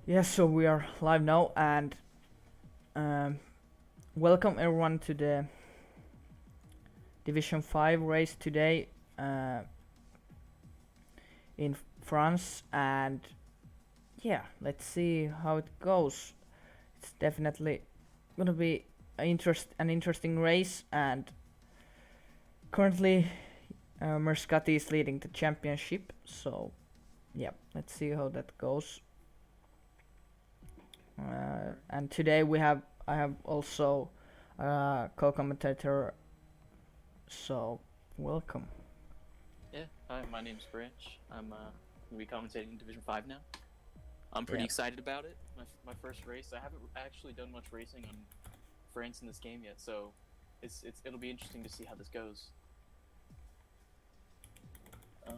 Yes, so we are live now, and um, welcome everyone to the Division 5 race today in France. And yeah, let's see how it goes. It's definitely gonna be an interesting race, and currently Mercati is leading the championship. So yeah, let's see how that goes. And today I have also co-commentator. So welcome. Yeah, hi, my name's Branch. I'm gonna be commentating Division 5 now. I'm pretty Yeah. excited about it. My first race. I haven't actually done much racing on France in this game yet, so it'll be interesting to see how this goes. Yeah.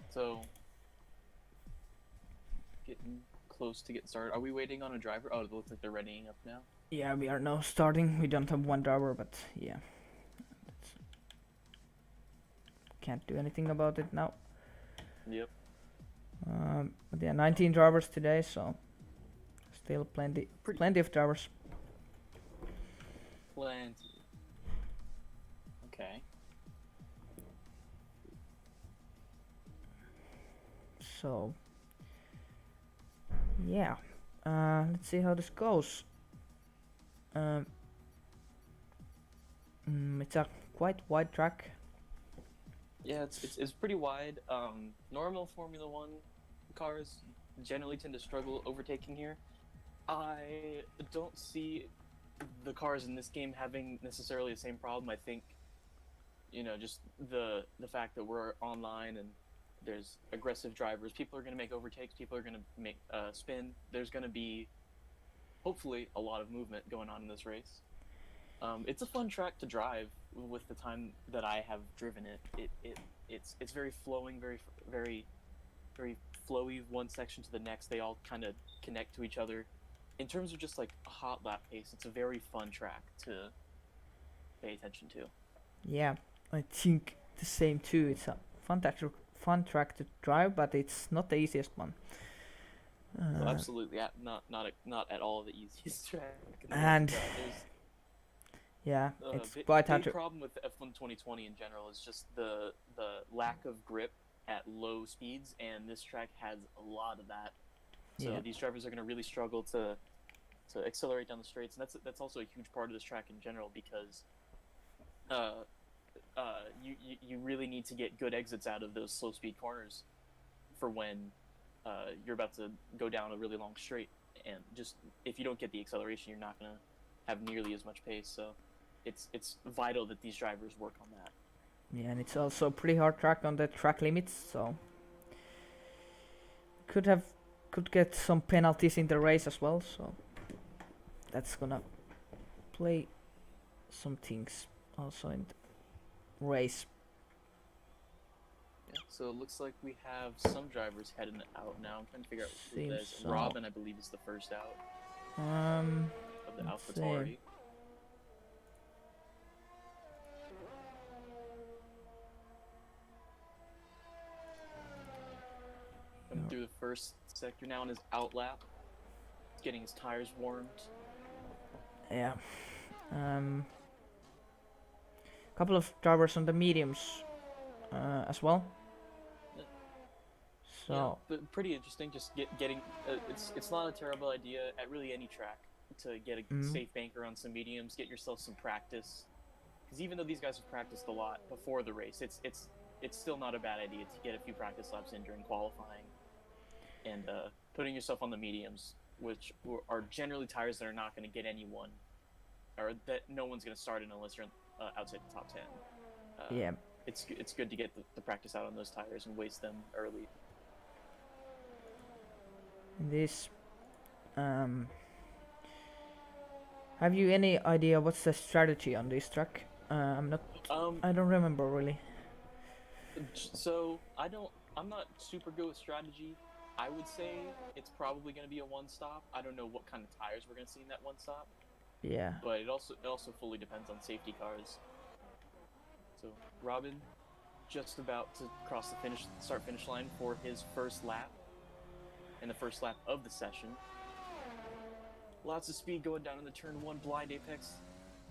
So getting close to getting started. Are we waiting on a driver? Oh, it looks like they're readying up now. Yeah, we are now starting. We don't have one driver, but yeah, can't do anything about it now. Yep. But yeah, 19 drivers today, so still Pretty plenty of drivers. plenty. Okay. So yeah, let's see how this goes. Um, it's a quite wide track. Yeah, it's pretty wide. Normal Formula One cars generally tend to struggle overtaking here. I don't see the cars in this game having necessarily the same problem. I think just the fact that we're online and there's aggressive drivers. People are going to make overtakes. People are going to make spin. There's going to be hopefully a lot of movement going on in this race. It's a fun track to drive with the time that I have driven it. It's very flowing, very flowy. One section to the next, they all kind of connect to each other. In terms of just like a hot lap pace, it's a very fun track to pay attention to. Yeah, I think the same too. It's a fun track to drive, but it's not the easiest one. Well, Uh, absolutely, yeah, not at all the easiest track in the world to and drive. There's yeah, a it's quite hard big to. problem with F1 2020 in general is just the lack of grip at low speeds, and this track has a lot of that. Yeah, So these drivers are going to really struggle to accelerate down the straights, and that's also a huge part of this track in general because uh, you really need to get good exits out of those slow speed corners for when you're about to go down a really long straight, and just if you don't get the acceleration, you're not going to have nearly as much pace. So it's vital that these drivers work on that. yeah, and it's also pretty hard track on the track limits, so could have could get some penalties in the race as well. So that's gonna play some things also in the race. Yeah, so it looks like we have some drivers heading out now. I'm trying to figure out who that Seems is. so. Robin, I believe, is the first out of the Let's see. AlphaTauri. Coming No. through the first sector now on his outlap, getting his tires warmed. Yeah. Couple of drivers on the mediums as well. Yeah, So but pretty interesting. Just getting it's not a terrible idea at really any track to get a mm, safe banker on some mediums, get yourself some practice. Because even though these guys have practiced a lot before the race, it's still not a bad idea to get a few practice laps in during qualifying and putting yourself on the mediums, which are generally tires that are not going to get anyone or that no one's going to start in unless you're outside the top 10. Uh, yeah, it's good to get the practice out on those tires and waste them early. this. Um, have you any idea what's the strategy on this track? I'm not. Um, I don't remember really. so I'm not super good with strategy. I would say it's probably going to be a one stop. I don't know what kind of tires we're going to see in that one stop, Yeah. but it also fully depends on safety cars. So Robin just about to cross the start finish line for his first lap. in the first lap of the session. Lots of speed going down in the turn 1 blind apex.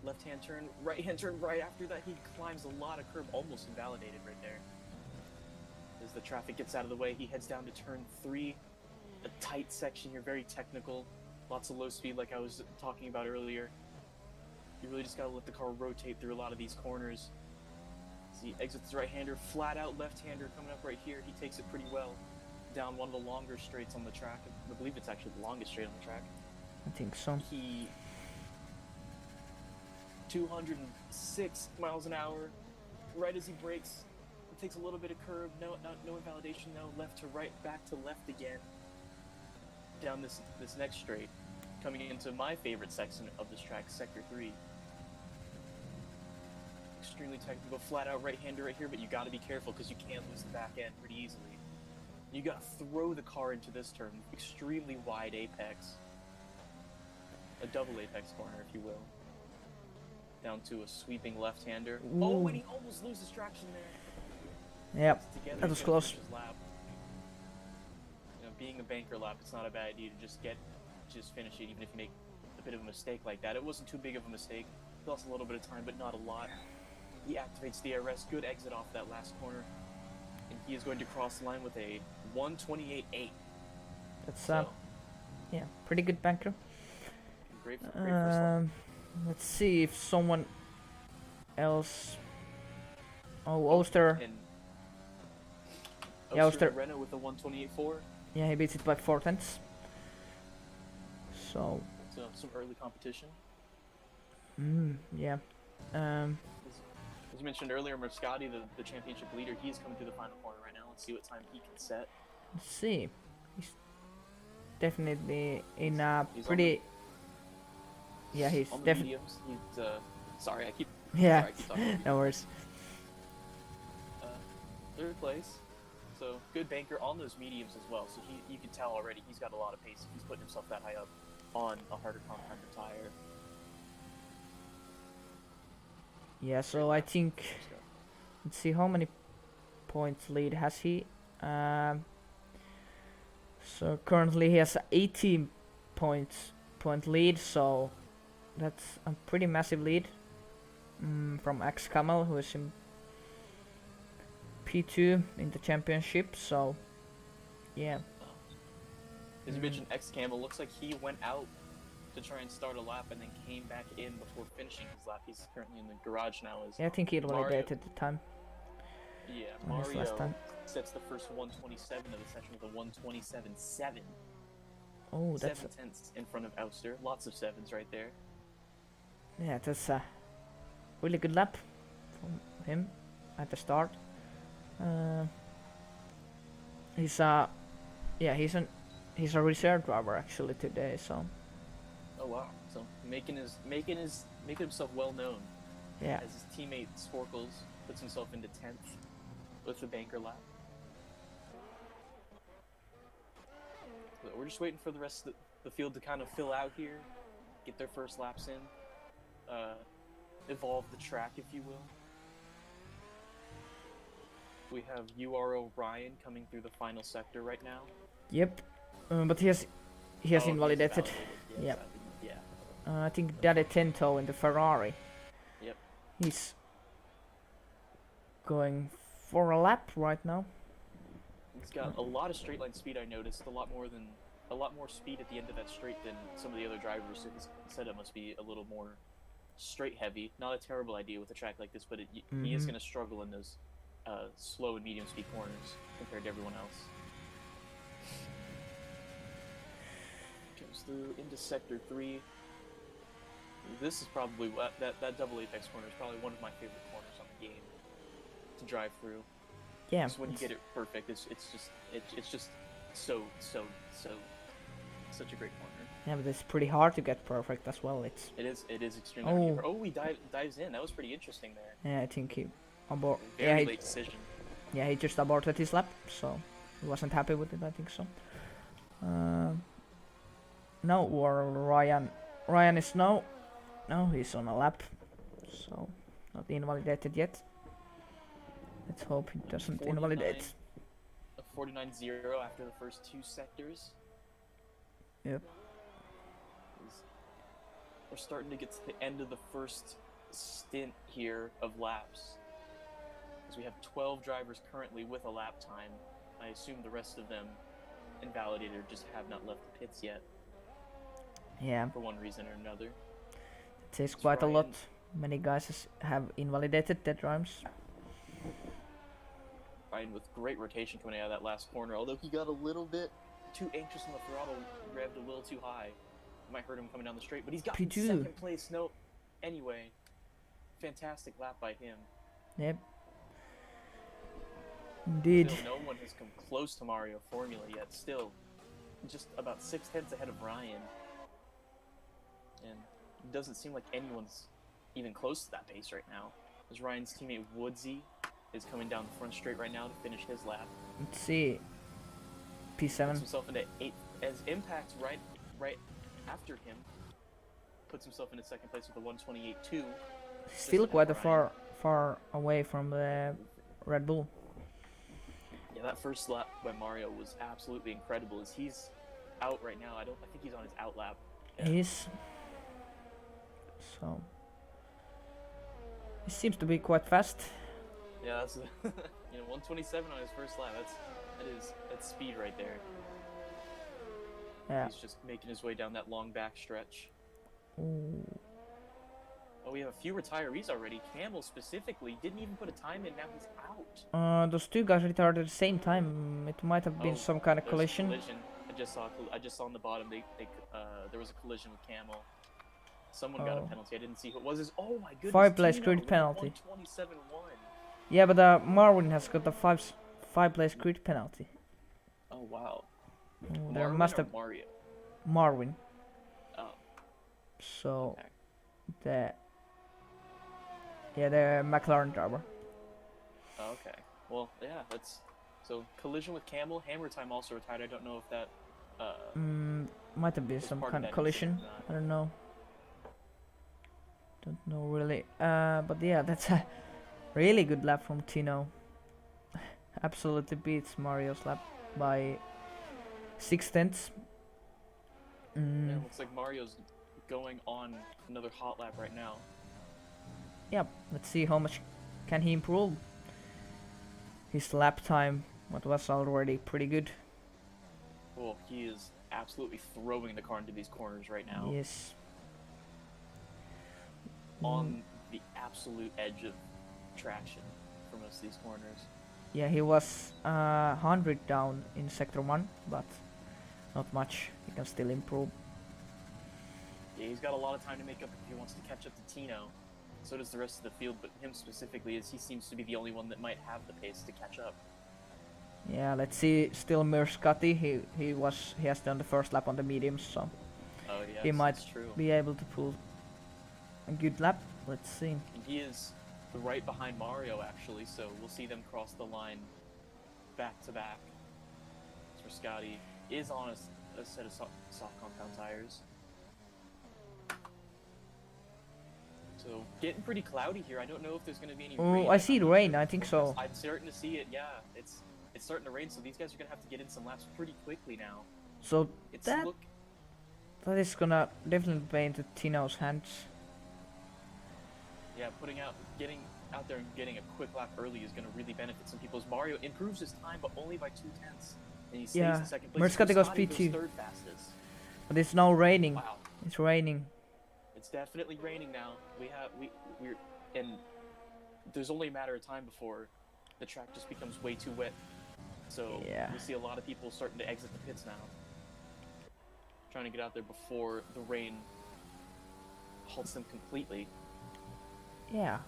Left-hand turn, right-hand turn right after that. He climbs a lot of curb, almost invalidated right there. As the traffic gets out of the way, he heads down to turn 3. A tight section here, very technical. Lots of low speed like I was talking about earlier. You really just gotta let the car rotate through a lot of these corners. As he exits his right-hander, flat out left-hander coming up right here. He takes it pretty well down one of the longer straights on the track. I believe it's actually the longest straight on the track. I think so. He 206 miles an hour. Right as he brakes, it takes a little bit of curb. No invalidation. No, left to right, back to left again. Down this next straight, coming into my favorite section of this track, Sector 3. Extremely technical, flat out right-hander right here, but you got to be careful because you can lose the back end pretty easily. You got to throw the car into this turn. Extremely wide apex. A double apex corner, if you will. Down to a sweeping left-hander. Oh, and he almost loses traction there. Yep, Together, that was he close. finishes his lap. You know, being a banker lap, it's not a bad idea to just finish it, even if you make a bit of a mistake like that. It wasn't too big of a mistake. He lost a little bit of time, but not a lot. He activates the DRS. Good exit off that last corner. And he is going to cross the line with a 128.8. That's So, yeah, pretty good banker. great first lap. Let's see if someone else. Oh, Oster. And Yeah, Oster Oster. Renault with the 128.4. Yeah, he beats it by 4/10. So, So some early competition. yeah. As you mentioned earlier, Mercati, the championship leader, he's coming through the final corner right now. Let's see what time he can set. Let's see. He's definitely in a He's pretty. Yeah, he's On the definitely. mediums, he's sorry, I keep Yeah, sorry, I keep talking. no worries. Third place. So good banker on those mediums as well. So you can tell already he's got a lot of pace. He's putting himself that high up on a harder compounder tire. Yeah, so I think. Let's see how many points lead has he. So currently he has a 18 point lead. So that's a pretty massive lead from X Camel, who is in P2 in the championship. So yeah. As you mentioned, X Campbell looks like he went out to try and start a lap and then came back in before finishing his lap. He's currently in the garage now. Yeah, I think he Mario- validated the time. Yeah, on his last Mario time. sets the first 127 of the session with a 127.7. Oh, that's 7/10 in front of Ouster. Lots of sevens right there. yeah, that's a really good lap from him at the start. He's a reserve driver actually today, so Oh wow! So making himself well known. yeah. As his teammate Sporkles puts himself into 10th with the banker lap. But we're just waiting for the rest of the field to kind of fill out here, get their first laps in, evolve the track, if you will. We have URO Ryan coming through the final sector right now. Yep, but he has Oh, invalidated. Yes, Yep. yeah. I think Daddy Tento in the Ferrari. Yep. He's going for a lap right now. He's got a lot of straight line speed. I noticed a lot more speed at the end of that straight than some of the other drivers. So his setup must be a little more straight heavy. Not a terrible idea with a track like this, but he is going to struggle in those slow and medium speed corners compared to everyone else. Comes through into sector 3. This is probably that double apex corner is probably one of my favorite corners on the game to drive through. Yeah. Because when you get it perfect, it's just so such a great corner. Yeah, but it's pretty hard to get perfect as well. It is extremely hard. Oh, he dives in. That was pretty interesting there. Yeah, I think he abort. Very Yeah, late decision. he just aborted his lap, so he wasn't happy with it. I think so. No, or Ryan is no, he's on a lap, so not invalidated yet. Let's hope he doesn't invalidate. A 49.0 after the first 2 sectors. Yep. We're starting to get to the end of the first stint here of laps. Because we have 12 drivers currently with a lap time. I assume the rest of them invalidated or just have not left the pits yet Yeah, for one reason or another. it takes quite a lot. Many guys have invalidated their drivers. Ryan with great rotation coming out of that last corner, although he got a little bit too anxious on the throttle, revved a little too high. Might hurt him coming down the straight, but he's got P2. second place. No, anyway, fantastic lap by him. Yep. Indeed. Still, no one has come close to Mario Formula yet. Still, just about 6 tenths ahead of Ryan, and it doesn't seem like anyone's even close to that pace right now. As Ryan's teammate Woodsy is coming down the front straight right now to finish his lap. Let's see. Puts P7. himself into 8th as Impact right after him puts himself into second place with a 128.2. Still quite a far away from the Red Bull. Yeah, that first lap by Mario was absolutely incredible. As he's out right now, I think he's on his out lap. Yeah. He's so he seems to be quite fast. Yeah, that's 127 on his first lap. That's speed right there. Yeah. He's just making his way down that long back stretch. Ooh. Oh, we have a few retirees already. Camel specifically didn't even put a time in. Now he's out. Those two guys retired at the same time. It might have been some kind of there's collision. I just saw on the bottom. There was a collision with Camel. Someone got a penalty. I didn't see who it was. Oh my goodness. 5-place grid penalty. 127.1. Yeah, but Marvin has got a five-place grid penalty. Oh wow. There Marvin must or have Mario. Marvin. Oh. So Okay. the McLaren driver. Oh, okay. Well, yeah. That's so collision with Camel. Hammer Time also retired. I don't know if that. Might have been was some part of kind of that collision. incident or I don't know. Don't know really. But yeah, that's a really good lap from Tino. Absolutely beats Mario's lap by 6 tenths. Yeah, looks like Mario's going on another hot lap right now. Yep. Let's see how much can he improve. His lap time, what was already pretty good. Well, he is absolutely throwing the car into these corners right now. Yes. On the absolute edge of traction for most of these corners. Yeah, he was 100 down in Sector 1, but not much. He can still improve. Yeah, he's got a lot of time to make up if he wants to catch up to Tino. So does the rest of the field, but him specifically, as he seems to be the only one that might have the pace to catch up. Yeah, let's see. Still Scotty. He has done the first lap on the mediums, so Oh yeah, he might that's true. be able to pull a good lap. Let's see. And he is right behind Mario actually, so we'll see them cross the line back to back. So Scotty is on a set of soft compound tires. So getting pretty cloudy here. I don't know if there's going to be any rain. Oh, I see the rain. I think so. I'm starting to see it. Yeah, it's starting to rain, so these guys are going to have to get in some laps pretty quickly now. So It's that is gonna definitely play into Tino's hands. Yeah, getting out there and getting a quick lap early is going to really benefit some people. As Mario improves his time, but only by 2 tenths, and he stays in second place. Scotty goes Scotty P2. third fastest. But it's now raining. Wow, It's raining. it's definitely raining now. We're and there's only a matter of time before the track just becomes way too wet. So Yeah. we'll see a lot of people starting to exit the pits now, trying to get out there before the rain halts them completely. Yeah.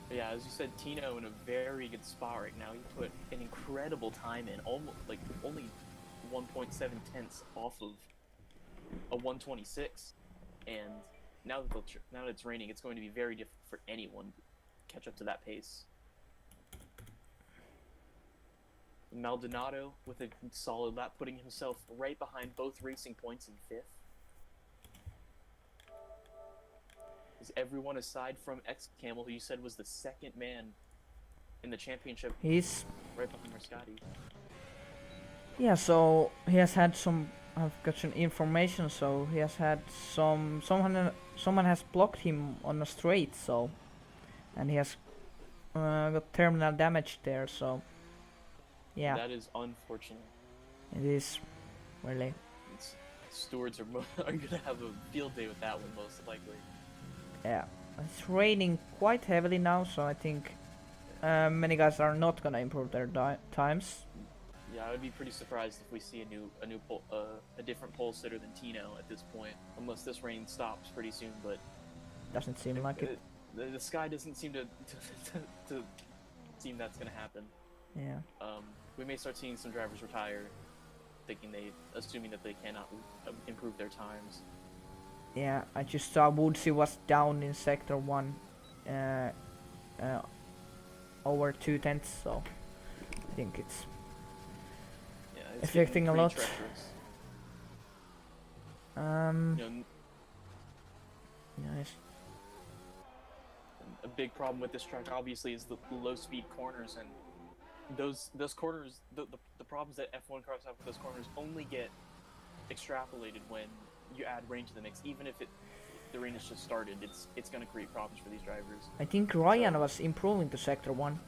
But yeah, as you said, Tino in a very good spot right now. He put an incredible time in, almost like only 1.7 tenths off of a 126. And now that it's raining, it's going to be very difficult for anyone to catch up to that pace. Maldonado with a solid lap, putting himself right behind both Racing Points in 5th. Is everyone aside from X Camel, who you said was the second man in the championship, He's right behind Rascati. yeah. So he has had some. I've got some information. So he has had someone has blocked him on a straight. So and he has got terminal damage there. So yeah, That is unfortunate. it is really. It's, stewards are are gonna have a field day with that one most likely. Yeah, it's raining quite heavily now, so I think many guys are not gonna improve their times. Yeah, I would be pretty surprised if we see a different pole sitter than Tino at this point, unless this rain stops pretty soon. But Doesn't seem like it. the sky doesn't seem to seem that's gonna happen. Yeah. We may start seeing some drivers retire, assuming that they cannot improve their times. Yeah, I just saw Woodsy was down in sector 1 over 2/10, so I think it's Yeah, it's affecting a getting lot. pretty treacherous. You know, Nice. a big problem with this track obviously is the low speed corners, and those corners, the problems that F1 cars have with those corners only get extrapolated when you add rain to the mix. Even if the rain has just started, it's going to create problems for these drivers. I think Ryan was improving to sector 1.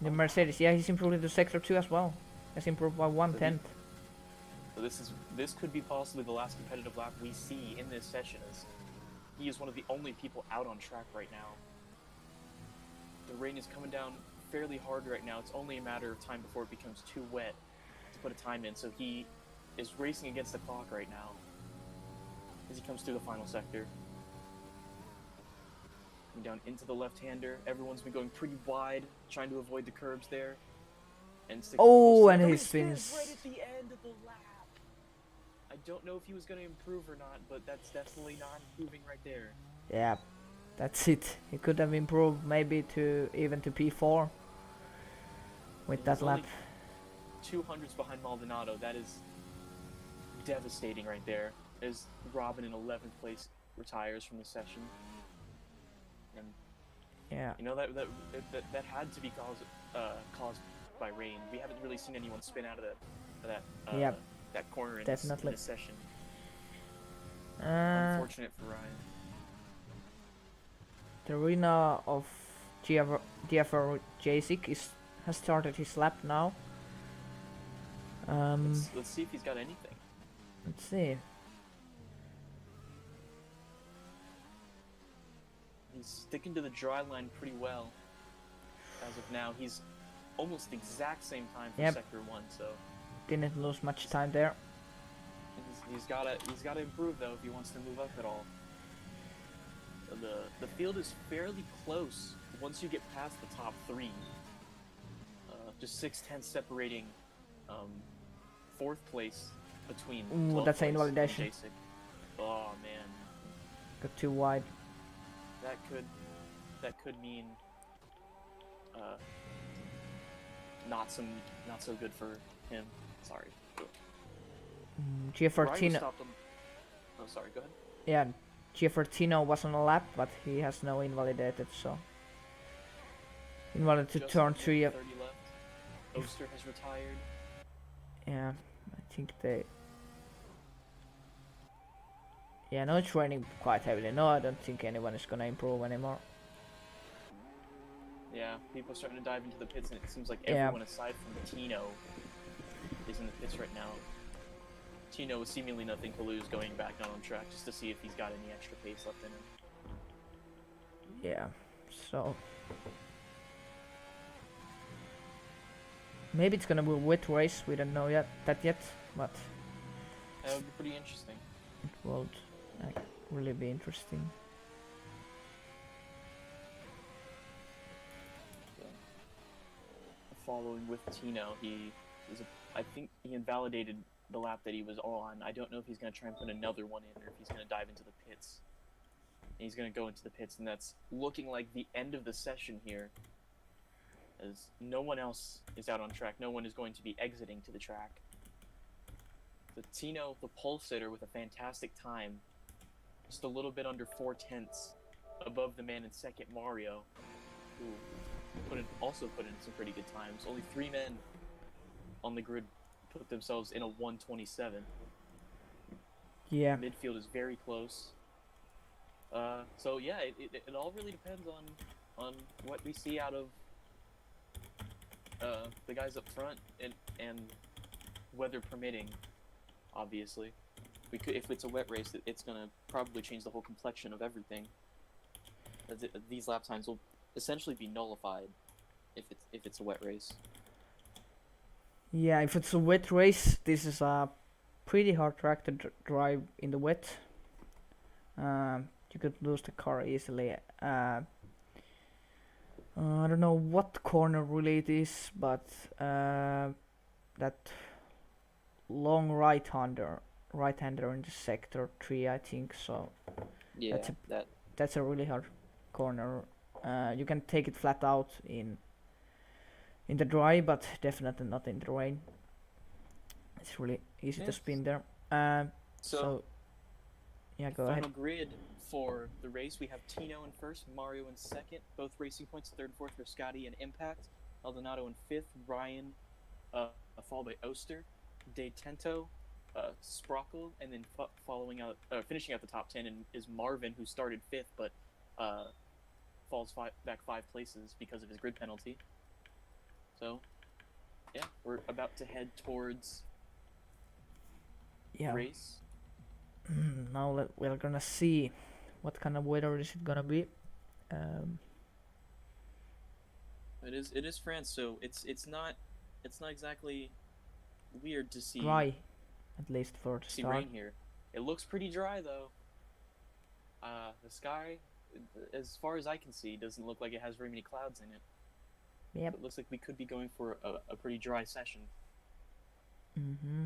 The Mercedes, yeah, he's improving to sector 2 as well. Has improved by 1/10. So this could be possibly the last competitive lap we see in this session, as he is one of the only people out on track right now. The rain is coming down fairly hard right now. It's only a matter of time before it becomes too wet to put a time in, so he is racing against the clock right now as he comes through the final sector. Coming down into the left-hander. Everyone's been going pretty wide, trying to avoid the curbs there. And Oh, and he he spins spins. right at the end of the lap. I don't know if he was going to improve or not, but that's definitely not improving right there. Yeah, that's it. He could have improved maybe to even to P4 with He's that lap. only 200s behind Maldonado. That is devastating right there. As Robin in 11th place retires from the session. And Yeah. you know that had to be caused by rain. We haven't really seen anyone spin out of that corner in Definitely. this session. Uh, Unfortunate for Ryan. the winner of GFR Jacek has started his lap now. Let's see if he's got anything. Let's see. He's sticking to the dry line pretty well as of now. He's almost the exact same time for Yep. sector 1, so Didn't lose much time there. he's gotta improve though if he wants to move up at all. So the field is fairly close once you get past the top 3. Just 6/10 separating 4th place between. Ooh, 12th that's an place and invalidation. Jacek. Oh man, Got too wide. that could mean not so good for him. Sorry. GFR Ryan Tino. stopped him. Oh, sorry. Go ahead. Yeah, GFR Tino was on a lap, but he has no invalidated, so invalid to Just turn under 3. 30 left. Oster has retired. Yeah, I think they. Yeah, no, it's raining quite heavily. No, I don't think anyone is gonna improve anymore. Yeah, people are starting to dive into the pits, and it seems like Yeah. everyone aside from Tino is in the pits right now. Tino with seemingly nothing to lose, going back down on track just to see if he's got any extra pace left in him. Yeah, so maybe it's gonna be a wet race. We don't know yet, but That would be pretty interesting. it will really be interesting. Following with Tino, I think he invalidated the lap that he was on. I don't know if he's going to try and put another one in or if he's going to dive into the pits. And he's going to go into the pits, and that's looking like the end of the session here, as no one else is out on track. No one is going to be exiting to the track. The Tino, the pole sitter, with a fantastic time, just a little bit under 4/10 above the man in second, Mario, who also put in some pretty good times. Only 3 men on the grid put themselves in a 1:27. Yeah. Midfield is very close. So yeah, it all really depends on what we see out of the guys up front and weather permitting. Obviously, we could, if it's a wet race, it's gonna probably change the whole complexion of everything. These lap times will essentially be nullified if it's a wet race. Yeah, if it's a wet race, this is a pretty hard track to drive in the wet. You could lose the car easily. I don't know what corner really it is, but that long right-hander in the sector 3, I think. So Yeah, that's a really hard corner. You can take it flat out in the dry, but definitely not in the rain. It's really easy to spin there. So yeah, go ahead. Final grid for the race, we have Tino in first, Mario in second, both racing points. Third and fourth for Scotty and Impact. Eldonado in fifth, Ryan, followed by Oster, De Tento, Sprockle, and then finishing out the top 10 is Marvin, who started fifth but falls back 5 places because of his grid penalty. So, yeah, we're about to head towards race. Now we're gonna see what kind of weather is it gonna be. It is France, so it's not exactly weird to see dry, at least for the start. Rain here. It looks pretty dry though. The sky, as far as I can see, doesn't look like it has very many clouds in it. Yep. So it looks like we could be going for a pretty dry session. Mm-hmm.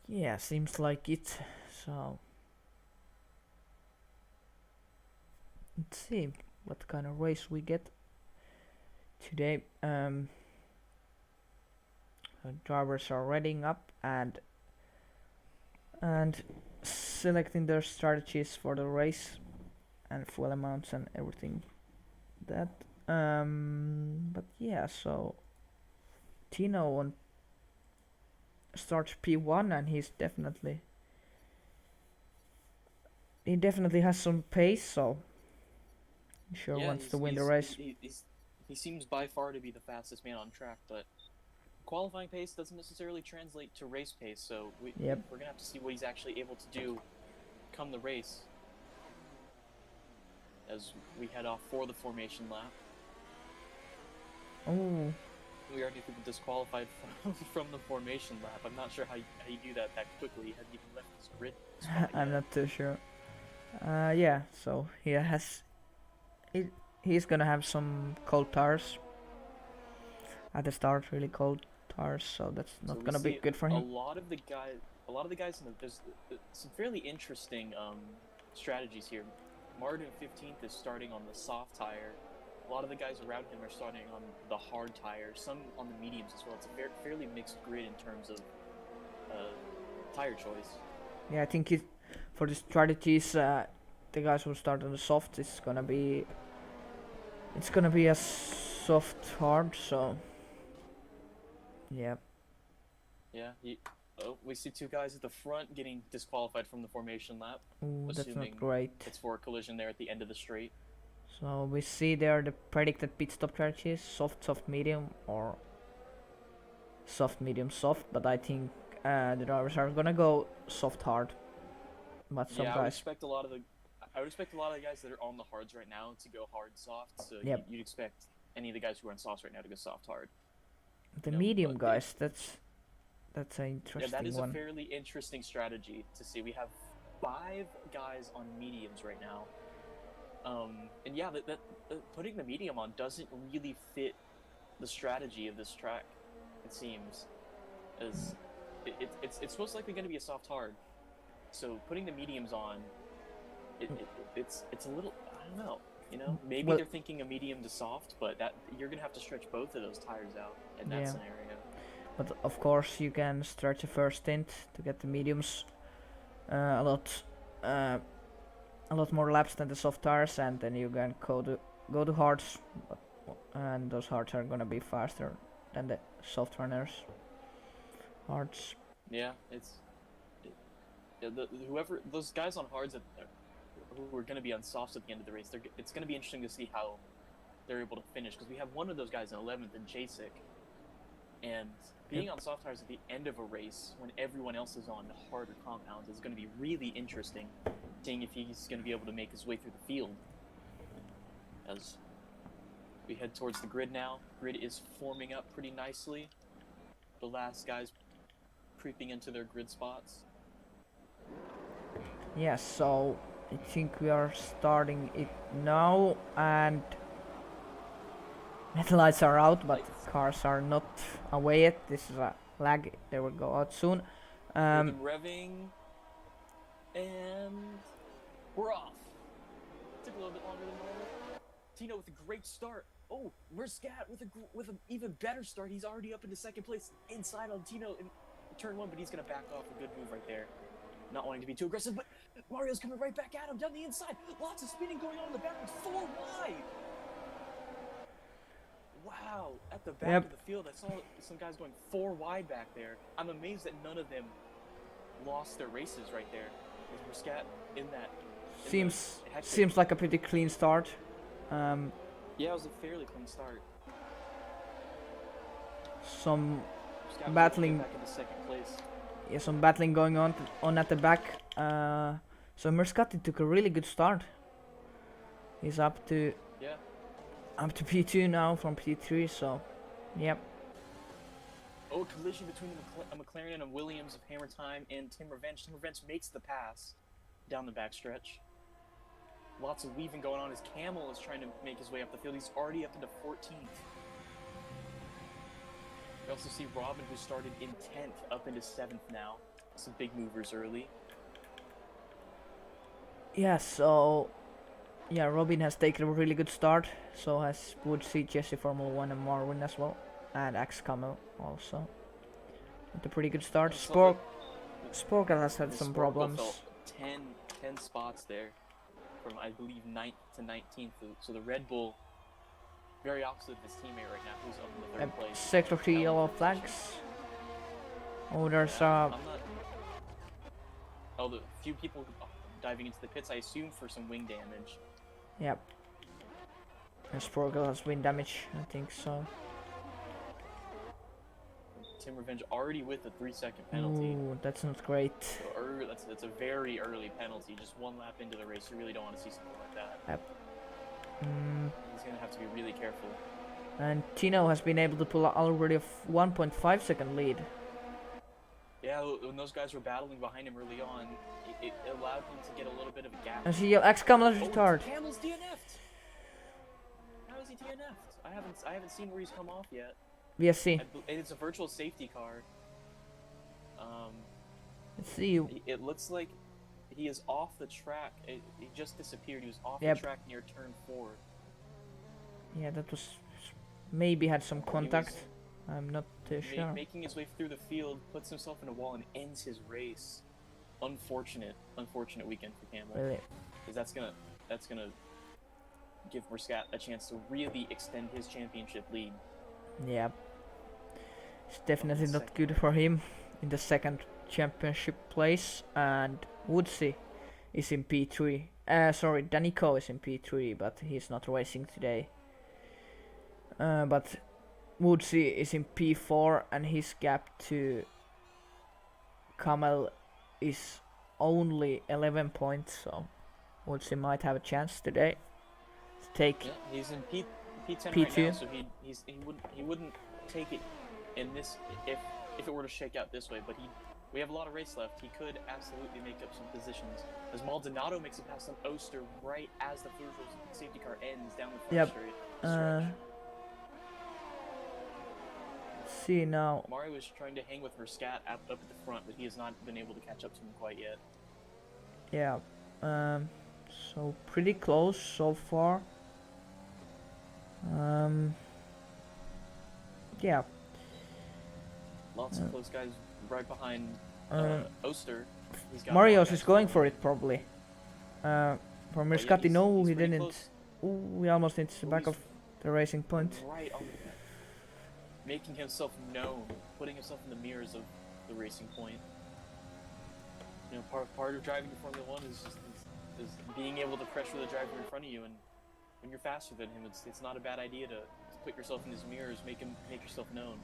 Yeah, seems like it. So let's see what kind of race we get today. Drivers are readying up and selecting their strategies for the race and fuel amounts and everything that. But yeah, so Tino on starts P1 and he definitely has some pace, so he sure wants to win the race. He seems by far to be the fastest man on track, but qualifying pace doesn't necessarily translate to race pace, so we're gonna have to see what he's actually able to do come the race as we head off for the formation lap. Oh. We already been disqualified from the formation lap. I'm not sure how you do that quickly. He hadn't even left his grid spot I'm yet. not too sure. Yeah, so he's gonna have some cold tires at the start, really cold tires, so that's not gonna be good for him. A lot of the guys there's some fairly interesting strategies here. Martin 15th is starting on the soft tire. A lot of the guys around him are starting on the hard tire, some on the mediums as well. It's a fairly mixed grid in terms of tire choice. Yeah, I think for the strategies, the guys who start on the soft, it's gonna be a soft hard, so yeah. Yeah, we see 2 guys at the front getting disqualified from the formation lap. Ooh, that's not great. It's for a collision there at the end of the straight. So we see there the predicted pit stop strategies: soft, medium, or soft, medium, soft. But I think the drivers are gonna go soft, hard. But some guys. I would expect a lot of the guys that are on the hards right now to go hard, soft. So you'd expect any of the guys who are on softs right now to go soft, hard. The medium guys, that's an interesting one. Yeah, that is a fairly interesting strategy to see. We have 5 guys on mediums right now. And yeah, that putting the medium on doesn't really fit the strategy of this track. It seems, as it's most likely going to be a soft hard. So putting the mediums on, it's a little, I don't know. You know, maybe they're thinking a medium to soft, but that you're going to have to stretch both of those tires out in that scenario. But of course, you can stretch a first stint to get the mediums a lot more laps than the soft tires, and then you can go to hards, and those hards are gonna be faster than the soft runners. Hards. Yeah, whoever those guys on hards who are going to be on softs at the end of the race. It's going to be interesting to see how they're able to finish because we have one of those guys in 11th in Jacek, and being on soft tires at the end of a race when everyone else is on harder compounds is going to be really interesting. Seeing if he's going to be able to make his way through the field. As we head towards the grid now, grid is forming up pretty nicely. The last guys creeping into their grid spots. Yes, so I think we are starting it now, and the lights are out, but cars are not away yet. This is a lag. They will go out soon. Revving, and we're off. Took a little bit longer than normal. Tino with a great start. Oh, Muscat with an even better start. He's already up into second place, inside on Tino in turn 1, but he's gonna back off. A good move right there. Not wanting to be too aggressive, but Mario's coming right back at him down the inside. Lots of spinning going on in the backwards. 4 wide. Wow, at the back of the field, I saw some guys going 4 wide back there. I'm amazed that none of them lost their races right there. With Muscat in that. Seems like a pretty clean start. Yeah, it was a fairly clean start. Some battling. Back into second place. Yeah, some battling going on at the back. So Muscat took a really good start. He's up to P2 now from P3. So, yep. Oh, collision between a McLaren and a Williams of Hammer Time and Tim Revenge. Tim Revenge makes the pass down the backstretch. Lots of weaving going on as Camel is trying to make his way up the field. He's already up into 14th. We also see Robin, who started in 10th, up into 7th now. Some big movers early. Yeah, so... Yeah, Robin has taken a really good start. So has Woodsy, Jesse Formula 1 and Marwin as well. And Axe Camel also. With a pretty good start. Sporkel has had some problems. 10 spots there. From, I believe, 9th to 19th. So the Red Bull, very opposite of his teammate right now, who's up in the 3rd place. Sector 3 yellow flags. Oh, there's the few people diving into the pits, I assume for some wing damage. Yep. And Sporkel has wing damage, I think so. Tim Revenge already with a 3-second penalty. Ooh, that's not great. So that's a very early penalty. Just 1 lap into the race, you really don't want to see something like that. Yep. He's gonna have to be really careful. And Tino has been able to pull already a 1.5 second lead. Yeah, when those guys were battling behind him early on, it allowed him to get a little bit of a gap. And see, Axe Camel is retarded. Camel's DNF'd. How is he DNF'd? I haven't seen where he's come off yet. VSC. It's a virtual safety car. Let's see. It looks like he is off the track. He just disappeared. He was off the track near turn 4. Yeah, that was maybe had some contact. I'm not too sure. Making his way through the field, puts himself in a wall and ends his race. Unfortunate weekend for Camel. Really? Because that's gonna give Muscat a chance to really extend his championship lead. Yeah. It's definitely not good for him in the 2nd championship place, and Woodsy is in P3. Sorry, Danico is in P3, but he's not racing today. But Woodsy is in P4, and his gap to Camel is only 11 points, so Woodsy might have a chance today to take. Yeah, he's in P10 P2. right now, so he wouldn't take it in this if it were to shake out this way, but we have a lot of race left. He could absolutely make up some positions. As Maldonado makes it past on Oster right as the virtual safety car ends down the front stretch. Let's see now. Mario is trying to hang with Muscat up at the front, but he has not been able to catch up to him quite yet. Yeah. So pretty close so far. Yeah. Lots of close guys right behind Oster. Marios is going for it probably. For Muscat, no, he didn't. Close. Ooh, we almost into the Oh, back he's of the racing point. right on, making himself known, putting himself in the mirrors of the racing point. You know, part of driving to Formula One is just is being able to pressure the driver in front of you, and when you're faster than him, it's not a bad idea to put yourself in his mirrors, make yourself known.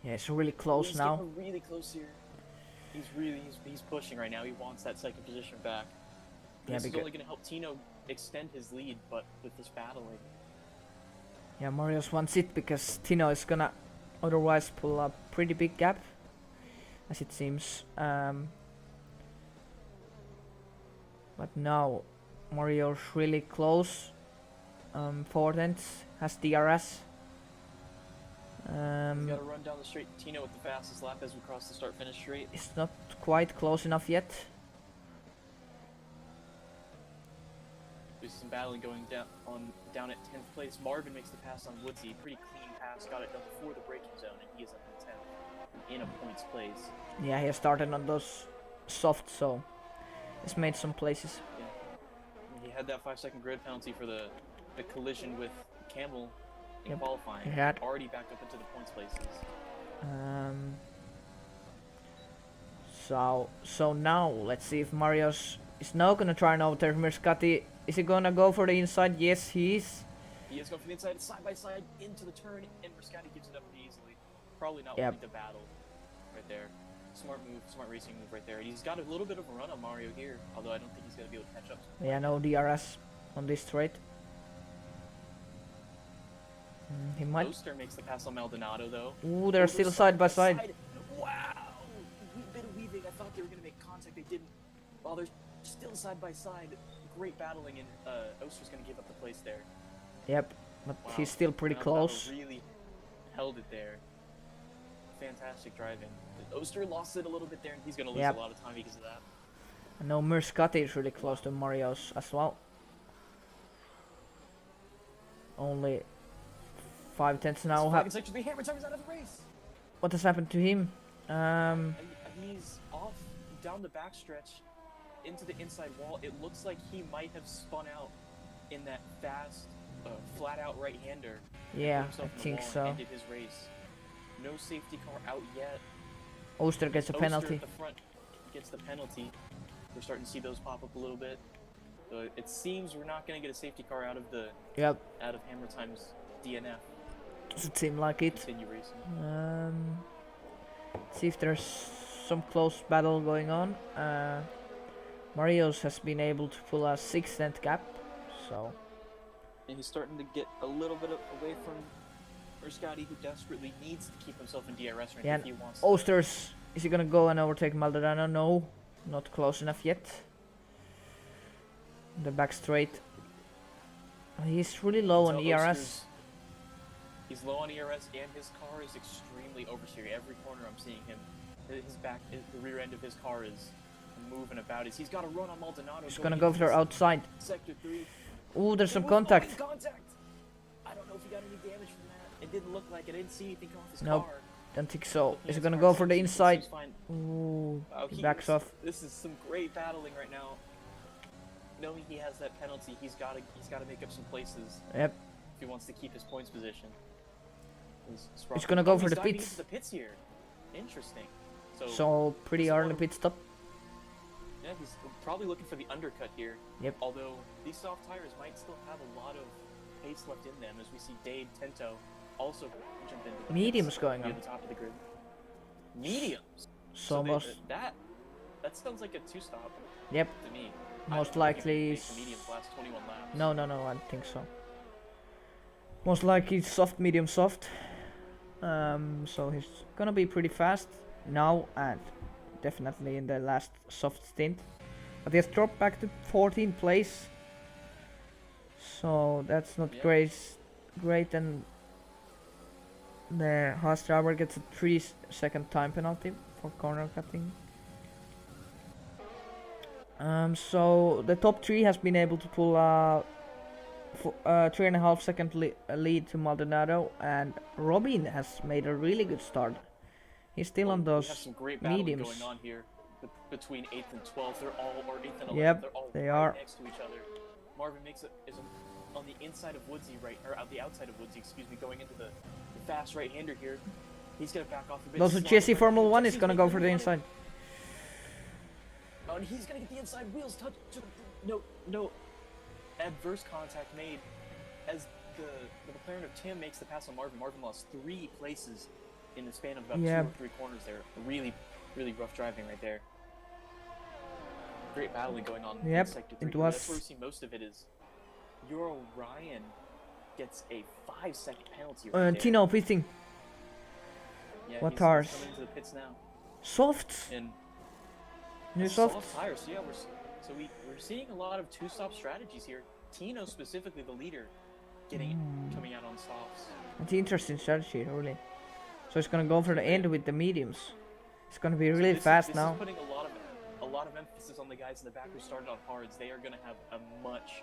Yeah, it's really close He's now. getting really close here. He's pushing right now. He wants that second position back. Yeah, This is because only going to help Tino extend his lead, but with this battling, yeah, Marius wants it because Tino is gonna otherwise pull a pretty big gap, as it seems. But now Mario's really close. 4 tenths, has DRS. he's got to run down the straight. Tino with the fastest lap as we cross the start-finish straight. It's not quite close enough yet. There's some battling going down at 10th place. Marvin makes the pass on Woodsy. Pretty clean pass. Got it done before the braking zone, and he is up in 10th in a points place. Yeah, he started on those soft, so he's made some places. Yeah. He had that 5-second grid penalty for the collision with Campbell in Yep. qualifying. He had. Already backed up into the points places. So now let's see if Marius is now gonna try and overtake Mercati. Is he gonna go for the inside? Yes, he is. He is going from the inside, side by side, into the turn, and Brascati gives it up pretty easily. Probably not Yep. wanting to battle right there. Smart move, smart racing move right there. And he's got a little bit of a run on Mario here, although I don't think he's going to be able to catch up. Yeah, no DRS on this straight. He might. Oster makes the pass on Maldonado, though. Ooh, they're still side by side. Wow! Bit of weaving. I thought they were going to make contact. They didn't. While they're still side by side, great battling, and Oster's going to give up the place there. Yep, but Wow. he's still pretty Maldonado close. Really held it there. Fantastic driving. Oster lost it a little bit there, and he's going to lose Yep. a lot of time because of that. I know Mercati is really close to Marios as well. Only 5 tenths now. Section 3, Hammer Timer's out of the race. What has happened to him? And he's off down the backstretch into the inside wall. It looks like he might have spun out in that fast, flat-out right-hander. Yeah, Put himself I in the think wall and so. Ended his race. No safety car out yet. Oster gets a Oster penalty. at the front gets the penalty. We're starting to see those pop up a little bit. So it seems we're not going to get a safety car out of Yep, Hammer Time's DNF. doesn't seem like it. Continue racing. See if there's some close battle going on. Marios has been able to pull a 6 tenth gap, so And he's starting to get a little bit away from Brascati, who desperately needs to keep himself in DRS rank Yeah, if he wants to. Oster's, is he gonna go and overtake Maldonado? No, not close enough yet. The back straight. He's really low on So ERS. Oster's- He's low on ERS, and his car is extremely oversteering. Every corner I'm seeing him, his back, the rear end of his car is moving about. He's got to run on Maldonado. He's going gonna go into for this outside. Sector 3. Ooh, there's some Ooh, contact. Contact. I don't know if he got any damage from that. It didn't look like it. I didn't see anything off his Nope. car. Don't think so. Looking Is at he gonna his go car, for the seems inside? fine. Ooh, Wow, he backs off. This is some great battling right now. Knowing he has that penalty, he's got to make up some places Yep. if he wants to keep his points position. He's gonna go for he's the diving pits. into the pits here. Interesting. So pretty so early what- pit stop. Yeah, he's probably looking for the undercut here. Yep. Although these soft tires might still have a lot of pace left in them, as we see Dade Tento also jump into the Mediums pits going near on. the top of the grid. Mediums. So they- most that sounds like a two-stop Yep. to me. Most I likely don't think the mediums last 21 laps. No, I don't think so. Most likely it's soft, medium, soft. So he's gonna be pretty fast now and definitely in the last soft stint. But he has dropped back to 14th place. So that's not Yeah. great, and the Haas driver gets a 3-second time penalty for corner cutting. So the top 3 has been able to pull 3.5 second lead to Maldonado, and Robin has made a really good start. He's still on We have those some great battling mediums. going on here between 8th and 12th. They're all, or 8th and 11th. Yep, they're all they right are. next to each other. Marvin makes it is on the inside of Woodsy, or out the outside of Woodsy, excuse me, going into the fast right-hander here. He's gonna back off a bit. Also, slide Jesse right Formula into 1 is Jesse's gonna making go a for the move on it. inside. Oh, and he's gonna get the inside wheels touch. No. Adverse contact made as the McLaren of Tim makes the pass on Marvin. Marvin lost 3 places in the span of about 2 or 3 corners there. Really, really rough driving right there. Great battling going on in Sector 3. It was. That's where we see most of it is Euro Ryan gets a 5-second penalty right there. Tino pitting. Yeah, what he's tires? coming into the pits now. Softs. And New soft softs. tires. So yeah, we're seeing a lot of 2-stop strategies here. Tino specifically, the leader, coming out on softs. It's interesting strategy, really. So it's gonna go for the end with the mediums. It's gonna be really fast this now. is putting a lot of emphasis on the guys in the back who started on hards. They are gonna have a much.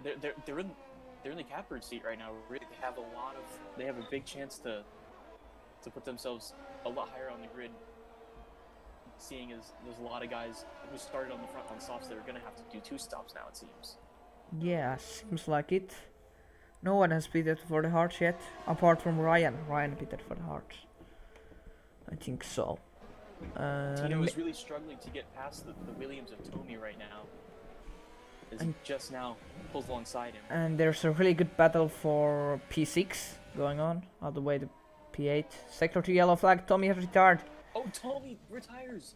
They're in the catbird seat right now. Really, they have a big chance to put themselves a lot higher on the grid. Seeing as there's a lot of guys who started on the front on softs that are gonna have to do 2 stops now. It seems. Yeah, seems like it. No one has pitted for the hearts yet, apart from Ryan. Ryan pitted for the hearts. I think so. Tino is really struggling to get past the Williams of Tommy right now. As he just now pulls alongside him. And there's a really good battle for P6 going on, all the way to P8. Sector 2 yellow flag, Tommy has retired. Oh, Tommy retires!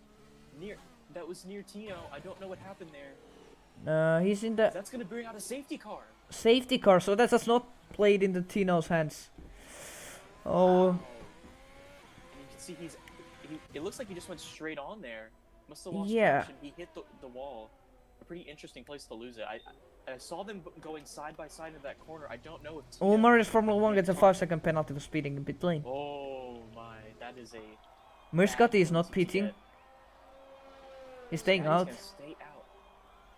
That was near Tino. I don't know what happened there. He's in the That's gonna bring out a safety car. safety car, so that has not played into Tino's hands. Oh. Wow. And you can see it looks like he just went straight on there. Must have lost traction. He hit the wall. A pretty interesting place to lose it. I saw them going side by side in that corner. I don't know if Tino... Oh, Marius Formula 1 gets a 5-second penalty for speeding in pit lane. Oh my, that is a... Muscati is not pitting. Get. He's staying He's out. gonna stay out.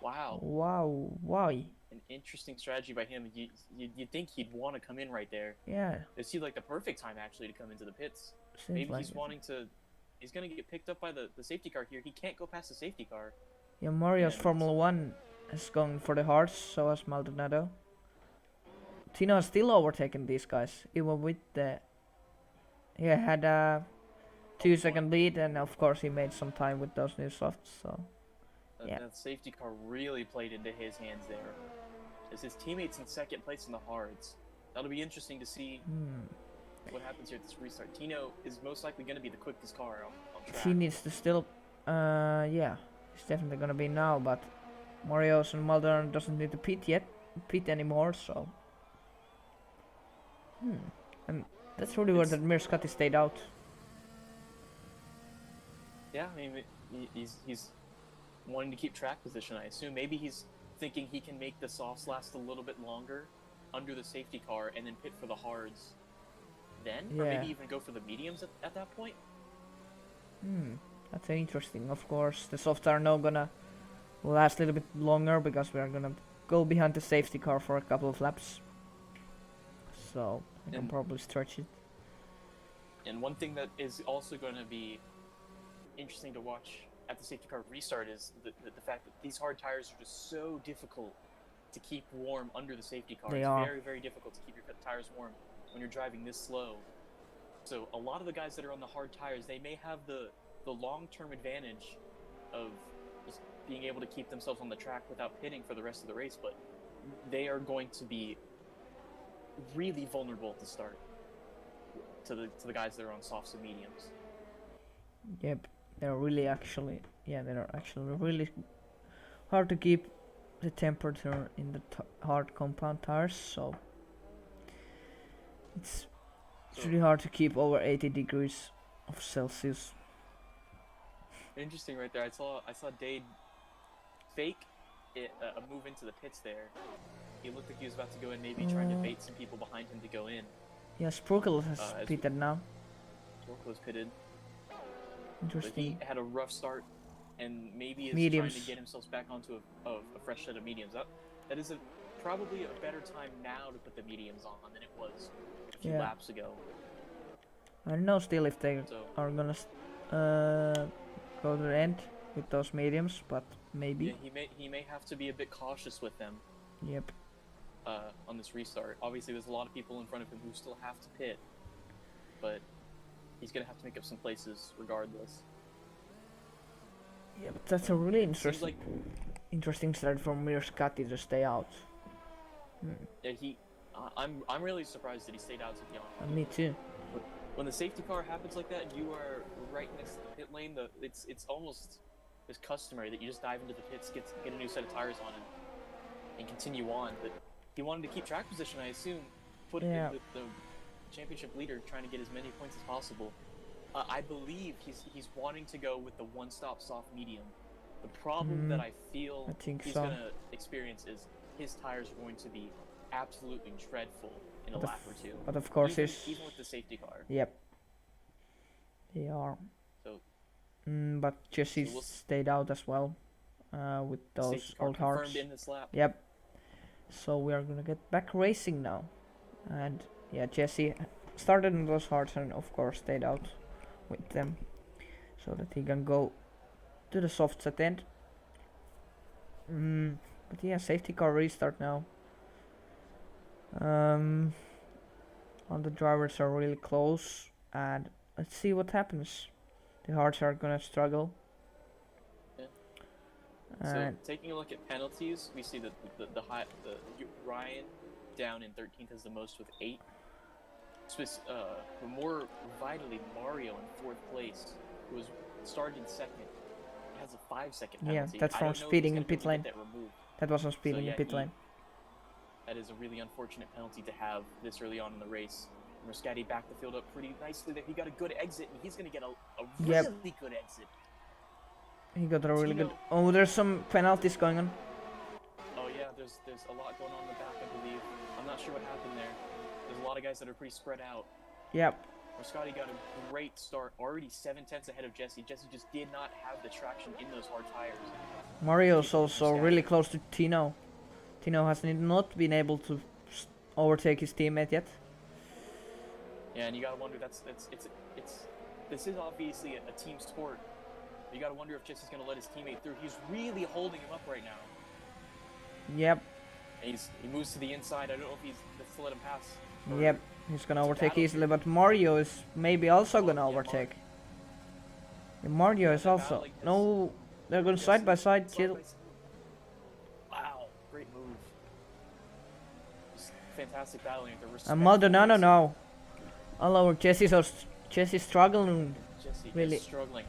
Wow. Wow, why? An interesting strategy by him. You'd think he'd want to come in right there. Yeah. It seemed like the perfect time actually to come into the pits. Seems Maybe like he's it. wanting to... He's gonna get picked up by the safety car here. He can't go past the safety car. Yeah, Marius And- Formula 1 is going for the hearts, so has Maldonado. Tino has still overtaken these guys, even with the... He had a 2-second lead, and of course he made some time with those new softs, so... Yeah. That safety car really played into his hands there. As his teammates in second place in the hards. That'll be interesting to see what happens here at this restart. Tino is most likely going to be the quickest car on track. He needs to still... yeah, he's definitely gonna be now, but... Marius and Maldonado doesn't need to pit anymore, so... And that's really where the Muscati stayed out. Yeah, I mean, he's wanting to keep track position, I assume. Maybe he's thinking he can make the softs last a little bit longer under the safety car and then pit for the hards then? Or Yeah. maybe even go for the mediums at that point? That's interesting, of course. The softs are now gonna last a little bit longer because we are gonna go behind the safety car for a couple of laps. So, I can And- probably stretch it. And one thing that is also going to be interesting to watch at the safety car restart is the fact that these hard tires are just so difficult to keep warm under the safety car. They It's are. very, very difficult to keep your tires warm when you're driving this slow. So a lot of the guys that are on the hard tires, they may have the long-term advantage of just being able to keep themselves on the track without pitting for the rest of the race, but they are going to be really vulnerable at the start to the guys that are on softs and mediums. Yep, they're really actually really hard to keep the temperature in the hard compound tires, so it's really hard to keep over 80 degrees of Celsius. Interesting right there. I saw Dade fake a move into the pits there. He looked like he was about to go in, maybe trying to bait some people behind him to go in. Yeah, Sprukle has as pitted now. Torque was pitted. But Interesting. he had a rough start and maybe is Mediums. trying to get himself back onto a fresh set of mediums. That is probably a better time now to put the mediums on than it was a few Yeah. laps ago. I don't know still if they So are gonna go to the end with those mediums, but maybe. yeah, he may have to be a bit cautious with them. Yep. on this restart. Obviously, there's a lot of people in front of him who still have to pit, but he's gonna have to make up some places regardless. Yeah, but that's a really Seems interesting, like interesting start from Mirskati to stay out. yeah, I'm really surprised that he stayed out, to be honest. Me too. When the safety car happens like that, you are right next to the pit lane. It's almost as customary that you just dive into the pits, get a new set of tires on, and continue on. But he wanted to keep track position, I assume, put Yeah. in the championship leader, trying to get as many points as possible. I believe he's wanting to go with the one-stop soft medium. The problem that I feel I think he's so. gonna experience is his tires are going to be absolutely dreadful in a But lap or two. But of course, Even with the safety car. Yep. They are. So But Jesse So we'll stayed out as well, with those safety car old hearts. confirmed in this lap. Yep. So we are gonna get back racing now, and yeah, Jesse started in those hearts and of course stayed out with them, so that he can go to the soft set end. But yeah, safety car restart now. All the drivers are really close, and let's see what happens. The hearts are gonna struggle. Yeah. So And taking a look at penalties, we see that the Ryan down in 13th has the most with 8. More vitally, Mario in 4th place, who was started in 2nd, has a 5-second yeah, penalty. that's I from don't know if he's speeding gonna in be able pit to lane. get that removed. That wasn't speeding yeah, in pit lane. That is a really unfortunate penalty to have this early on in the race. Muscati backed the field up pretty nicely there. He got a good exit, and he's going to get a Yep. really good exit. He got a really good. Tino- Oh, there's some penalties going on. Oh yeah, there's a lot going on in the back, I believe. I'm not sure what happened there. There's a lot of guys that are pretty spread out. Yep. Muscati got a great start, already 7/10 ahead of Jesse. Jesse just did not have the traction in those hard tires. Mario's also Muscati. really close to Tino. Tino has not been able to overtake his teammate yet. Yeah, and you gotta wonder, this is obviously a team sport. You gotta wonder if Jesse's gonna let his teammate through. He's really holding him up right now. Yep. And he moves to the inside. I don't know if he's just to let him pass. or- Yep. He's gonna It's a overtake battle easily, but Mario is maybe also gonna yeah, overtake. Yeah, Mario is they're also. battling this. No, they're going side by side. Side Chill. by side. Wow, great move. Just fantastic battling. They're And respectful. Maldonado now. All over Jesse's struggling. Jesse really- is struggling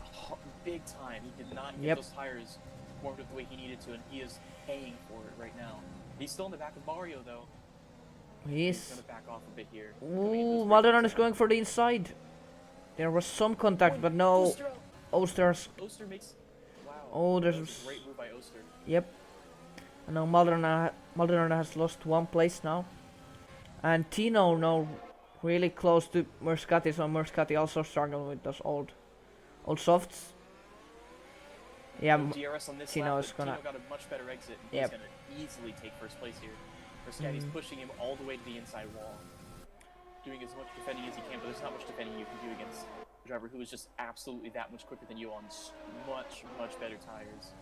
big time. He did not get Yep. those tires warmed up the way he needed to, and he is paying for it right now. He's still in the back of Mario though. He's He's. gonna back off a bit here. coming into Ooh, this Maldonado race. is going for the inside. There was some contact, but no. Oster out. Oster's. Oster makes. Wow. Oh, that there's. was a great move by Oster. Yep. And now Maldonado has lost 1 place now. And Tino now really close to Muscati, so Muscati also struggle with those old softs. Yeah, No DRS on this Tino lap, is but gonna- Tino got a much better exit. And Yep. He's gonna easily take first place here. Muscati's pushing him all the way to the inside wall, doing as much defending as he can. But there's not much defending you can do against a driver who is just absolutely that much quicker than you on much better tires.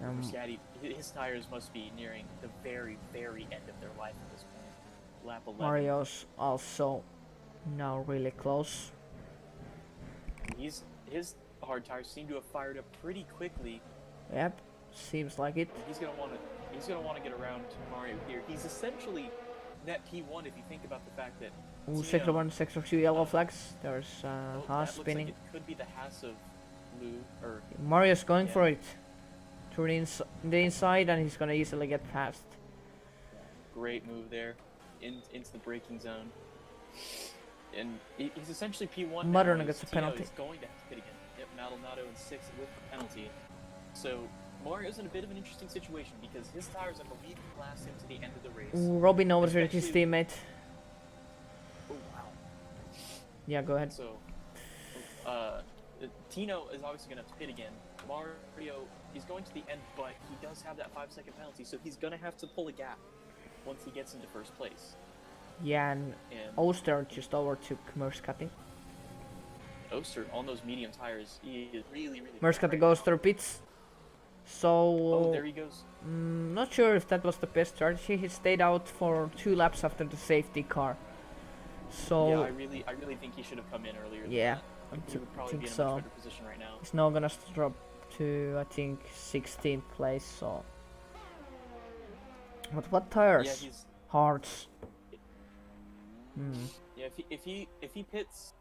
Muscati, his tires must be nearing the very end of their life at this point. Lap 11. Mario's also now really close. His hard tires seem to have fired up pretty quickly. Yep, seems like it. He's gonna want to get around Mario here. He's essentially net P1 if you think about the fact that Ooh, Tino- sector 1, sector 2 yellow flags. There's well, Haas that looks spinning. Like it could be the Haas of Lou or Mario's going Yeah. for it. To the inside, and he's gonna easily get past. great move there into the braking zone. And he's essentially P1 now. Maldonado and gets a Tino penalty. is going to have to pit again. Yep, Maldonado in 6th with the penalty. So Mario's in a bit of an interesting situation because his tires, I believe, can last him to the end of the race. Ooh, Robin overtook his Especially- teammate. Oh wow. Yeah, go ahead. So, Tino is obviously going to have to pit again. Mario, he's going to the end, but he does have that 5-second penalty, so he's going to have to pull a gap once he gets into first place. Yeah, and And Oster just overtook Muscati. Oster on those medium tires, he is really Muscati right goes now. through pits. So Oh, there he goes. not sure if that was the best strategy. He stayed out for 2 laps after the safety car. So Yeah, I really think he should have come in earlier. yeah, Than that. He would probably think be in a so. much better position right now. He's now gonna drop to I think 16th place. So, but what tires? Yeah, he's Hards. Hmm. yeah. If he pits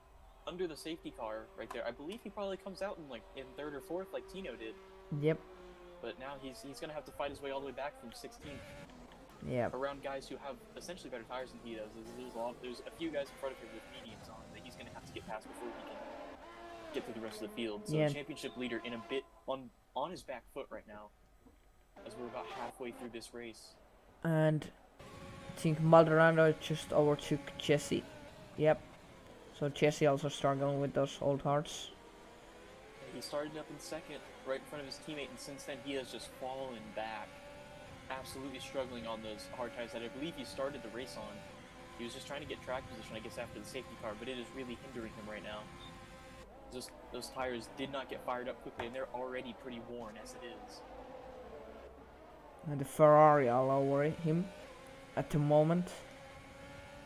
under the safety car right there, I believe he probably comes out in third or fourth like Tino did. Yep. But now he's gonna have to fight his way all the way back from 16th Yep. around guys who have essentially better tires than he does. There's a few guys in front of him with mediums on that he's gonna have to get past before he can get through the rest of the field. So Yeah. championship leader in a bit on his back foot right now, as we're about halfway through this race. And I think Maldonado just overtook Jesse. Yep. So Jesse also struggling with those old hearts. He started up in second, right in front of his teammate, and since then he has just fallen back. Absolutely struggling on those hard tires that I believe he started the race on. He was just trying to get track position, I guess, after the safety car, but it is really hindering him right now. Those tires did not get fired up quickly, and they're already pretty worn as it is. And the Ferrari all over him at the moment.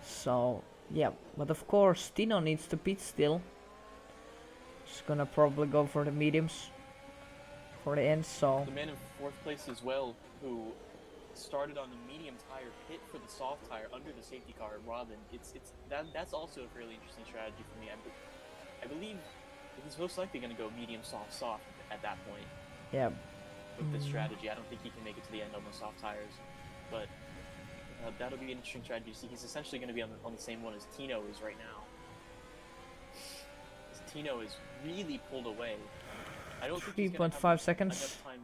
So yeah, but of course Tino needs to pit still. He's gonna probably go for the mediums for the end. So The man in fourth place as well, who started on the medium tire, pit for the soft tire under the safety car, Robin. That's also a fairly interesting strategy for me. I believe he's most likely going to go medium, soft at that point. yeah, With this strategy, I don't think he can make it to the end on the soft tires, but that'll be an interesting strategy. See, he's essentially going to be on the same one as Tino is right now. Tino is really pulled away. I don't think he's gonna have 3.5 seconds. enough time.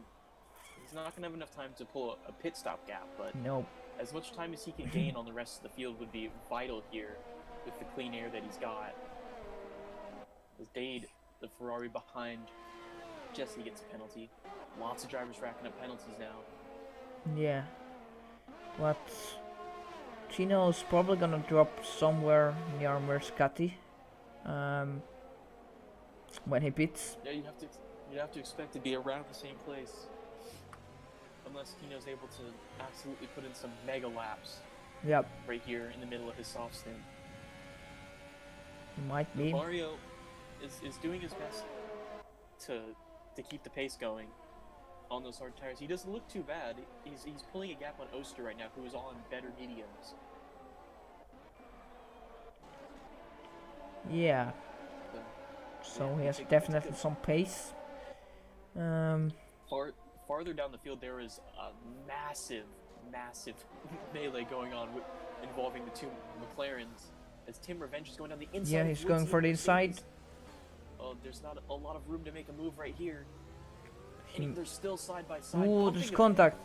He's not going to have enough time to pull a pit stop gap, but Nope. as much time as he can gain on the rest of the field would be vital here with the clean air that he's got. As Dade, the Ferrari behind Jesse, gets a penalty. Lots of drivers racking up penalties now. Yeah. But Tino's probably gonna drop somewhere near Mercati. When he pits. Yeah, you'd have to expect to be around the same place, unless Tino's able to absolutely put in some mega laps Yep. right here in the middle of his soft stint. He might be. Mario is doing his best to keep the pace going on those hard tires. He doesn't look too bad. He's pulling a gap on Oster right now, who is on better mediums. Yeah. So Yeah, he has it's definitely good. some pace. Farther down the field, there is a massive melee going on involving the two McLarens. As Tim Revenge is going down the inside. Yeah, of he's Woods going and for the Mercedes. inside. Oh, there's not a lot of room to make a move right here. And they're still side by side. Ooh, pumping there's a- contact.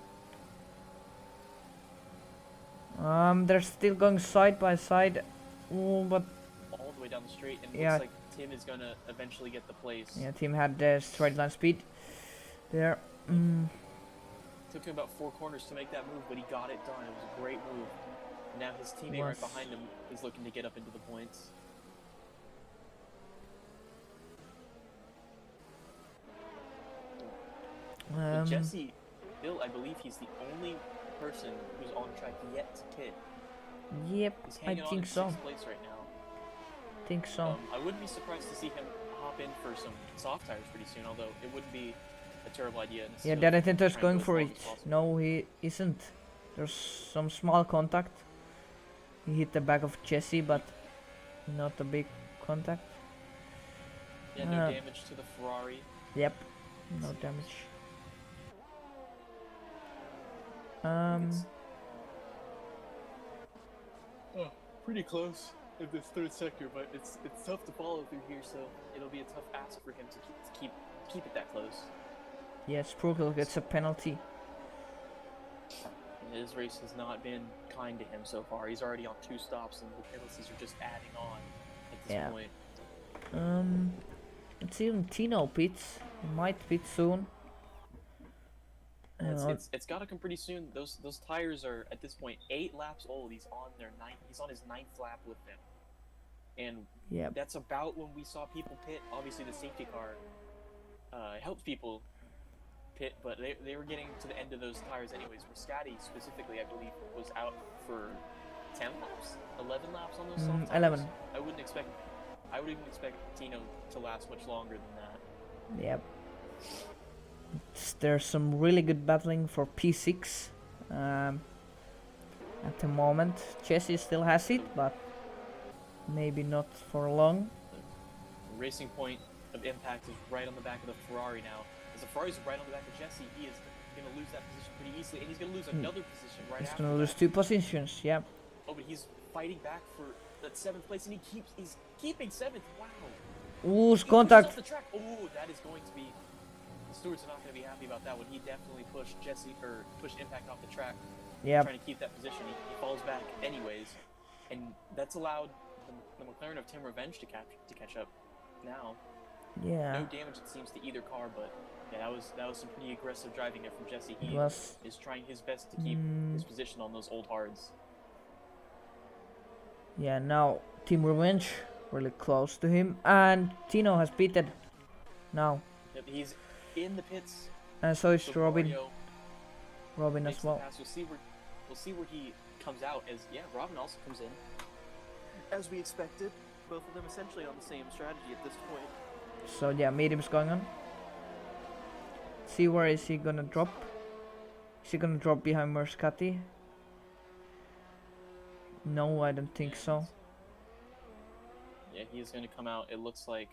They're still going side by side. Ooh, but all the way down the straight, and it Yeah. looks like Tim is gonna eventually get the place. yeah, team had the straight line speed there. Took him about 4 corners to make that move, but he got it done. It was a great move. Now his teammate right Was- behind him is looking to get up into the points. But Jesse, Bill, I believe he's the only person who's on track yet to pit. Yep, He's I hanging on think in so. 6th place right now. Think so. I wouldn't be surprised to see him hop in for some soft tires pretty soon, although it wouldn't be a terrible idea. Yeah, necessarily Dadatinto's try and going go as for long it. as possible. No, he isn't. There's some small contact. He hit the back of Jesse, but not a big contact. Yeah, no damage to the Ferrari. Yep, no damage. Pretty close in this third sector, but it's tough to follow through here, so it'll be a tough ask for him to keep it that close. Yes, Sprugel gets a penalty. His race has not been kind to him so far. He's already on 2 stops, and the penalties are just adding on at this Yeah. point. Let's even Tino pits. He might pit soon. It's got to come pretty soon. Those tires are at this point 8 laps old. He's on his 9th lap with them, and Yep. that's about when we saw people pit. Obviously, the safety car helps people pit, but they were getting to the end of those tires anyways. Muscati specifically, I believe, was out for 10 laps, 11 laps on those soft tires. 11. I wouldn't expect Tino to last much longer than that. Yep. There's some really good battling for P6 at the moment. Jesse still has it, but maybe not for long. The Racing Point of Impact is right on the back of the Ferrari now. As the Ferrari's right on the back of Jesse, he is going to lose that position pretty easily, and he's going to lose another position right He's after gonna lose that. 2 positions, yeah. Oh, but he's fighting back for that 7th place, and he's keeping 7th. Wow. Ooh, He pushes contact. off the track. Oh, that is going to be. The stewards are not going to be happy about that one. He definitely pushed Impact off the track, Yeah, trying to keep that position. He falls back anyways, and that's allowed the McLaren of Tim Revenge to catch up now. yeah. No damage, it seems, to either car, but yeah, that was some pretty aggressive driving there from Jesse. It He was. is trying his best to keep his position on those old hards. Yeah, now Team Revenge really close to him, and Tino has beaten now, Yep, he's in the pits. and so is So Robin. Mario Robin makes as the well. pass. We'll see where he comes out. As Robin also comes in, as we expected. Both of them essentially on the same strategy at this point. So yeah, medium's going on. See where is he gonna drop? Is he gonna drop behind Muscati? No, I don't think so. Yeah, he's going to come out, it looks like,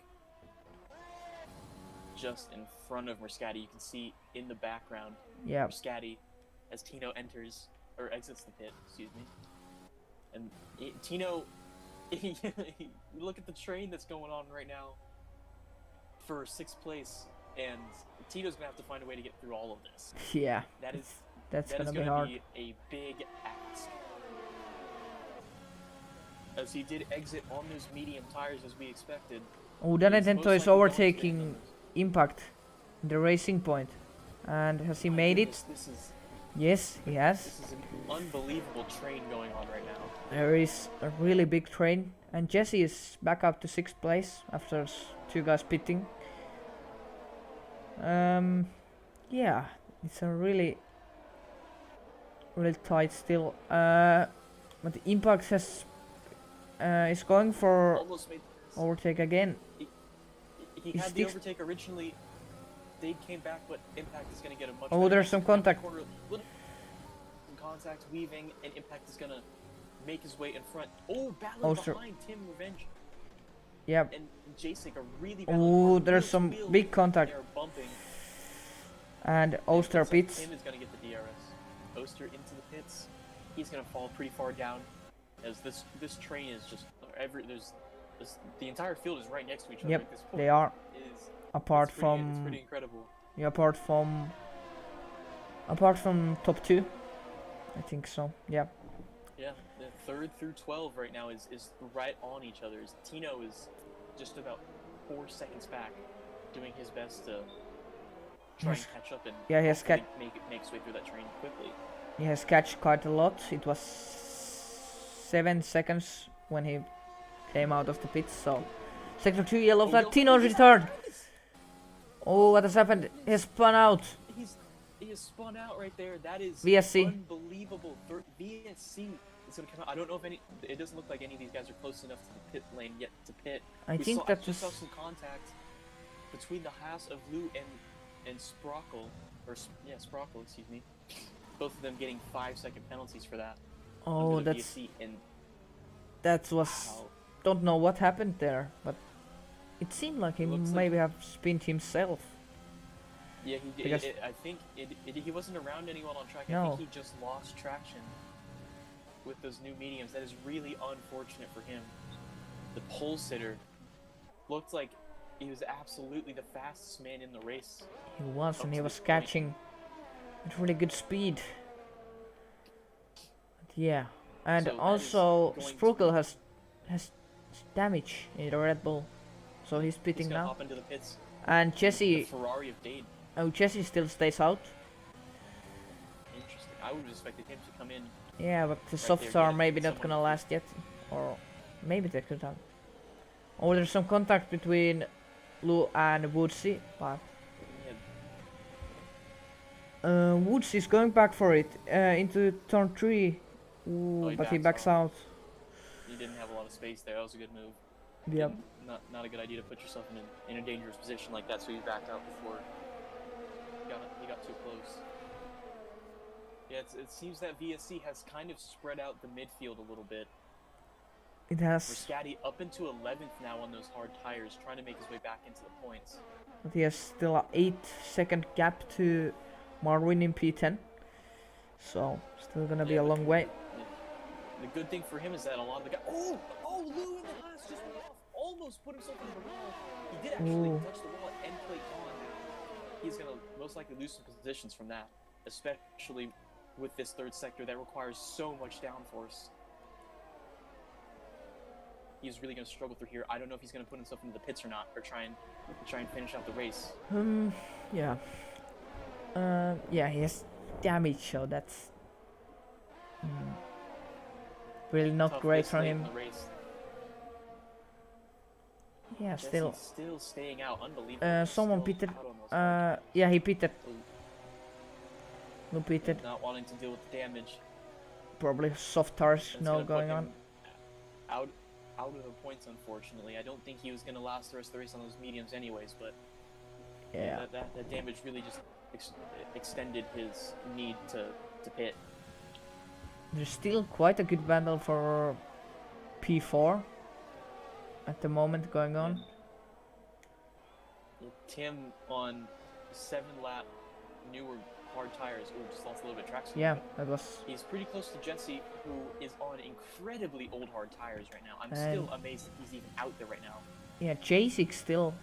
just in front of Muscati. You can see in the background Yeah, Muscati as Tino enters, or exits the pit, excuse me. And Tino, you look at the train that's going on right now for 6th place, and Tino's going to have to find a way to get through all of this. yeah. That That's is gonna be going hard. to be a big ask. As he did exit on those medium tires as we expected. Oh, He's Danetento most is likely going to overtaking stand on those. Impact in the Racing Point. And has he My made it? goodness, Yes, he has. This is an unbelievable train going on right now. There is a really big train, and Jesse is back up to 6th place after 2 guys pitting. Yeah, it's a really tight still. But the Impact has is going for Almost made this. overtake again. He he had the sticks- overtake originally. They came back, but Impact is going to get a much. Oh, better there's some exit around the contact. corner. Some contact, weaving, and Impact is going to make his way in front. Oh, battling Oster. behind Tim Revenge Yep. and Jacek are really battling Oh, hard. there's Wheel to some wheel. big contact. They're bumping. And Oster Looks like pits. Tim is going to get the DRS. Oster into the pits. He's going to fall pretty far down, as this train is just the entire field is right next to each other Yep, at this point. they are. It is, Apart it's from pretty incredible. yeah, apart from top 2, I think so. Yeah. Yeah, the 3rd through 12 right now is right on each other. Tino is just about 4 seconds back, doing his best to try and Yes. catch up and Yeah, he has hopefully make his way through that train quickly. He has catched quite a lot. It was 7 seconds when he came out of the pits. So sector 2 yellow Oh, flag. no, Tino he's- returned. Oh, what has happened? He has spun out. He is spun out right there. That is VSC. unbelievable. VSC is going to come out. I don't know if any. It doesn't look like any of these guys are close enough to the pit lane yet to pit. I We think saw, that just saw was some contact between the Haas of Lou and Sprockle, Sprockle, excuse me. Both of them getting 5-second penalties for that. oh, under the that's VSC, and that was wow. don't know what happened there, but it seemed like he Looks like- maybe have spinned himself. Yeah, he did. Because- I think he wasn't around anyone on track. I No. think he just lost traction with those new mediums. That is really unfortunate for him. The pole sitter looked like he was absolutely the fastest man in the race. He was, Up and to he this was point. catching at really good speed. But yeah, and So that is also going to Sprukel be- has damage in the Red Bull, so he's He's pitting gonna now. hop into the pits. And The Jesse, Ferrari of Dade. oh, Jesse still stays out. Interesting. I would have expected him to come in. Yeah, but the Right there, softs get are it, maybe get not someone gonna to- last yet, or maybe they could have. Oh, there's some contact between Lou and Woodsy, but Yeah. Woods is going back for it into turn 3. Ooh, he but he backs backs off. out. He didn't have a lot of space there. That was a good move. Yep. Not a good idea to put yourself in a dangerous position like that. So he backed out before he got too close. Yeah, it seems that VSC has kind of spread out the midfield a little bit. It has. Rascati up into 11th now on those hard tires, trying to make his way back into the points. But he has still a 8-second gap to Marwin in P10. So, still gonna be a long way. The good thing for him is that a lot of the guys... Oh, Lou in the last just went off. Almost put himself into the wall. He did actually touch the wall and play on. He's going to most likely lose some positions from that, especially with this third sector that requires so much downforce. He's really going to struggle through here. I don't know if he's going to put himself into the pits or not, or try and finish out the race. Yeah. Yeah, he has damage, so that's really not Tough great this for late him. in the race. Yeah, Jesse's still staying out. Unbelievable. Someone Still pitted. out on those hard Yeah, he pitted. tires. Who pitted? Not wanting to deal with the damage. Probably soft tires That's now gonna put going him on. Out of the points, unfortunately. I don't think he was going to last the rest of the race on those mediums anyways, but Yeah. that damage really just extended his need to pit. There's still quite a good battle for P4 at the moment going on. Yeah, Tim on 7-lap newer hard tires. Oh, just lost a little bit of traction. Yeah, that was. He's pretty close to Jesse, who is on incredibly old hard tires right now. I'm And still amazed that he's even out there right now. Yeah, Jasek still.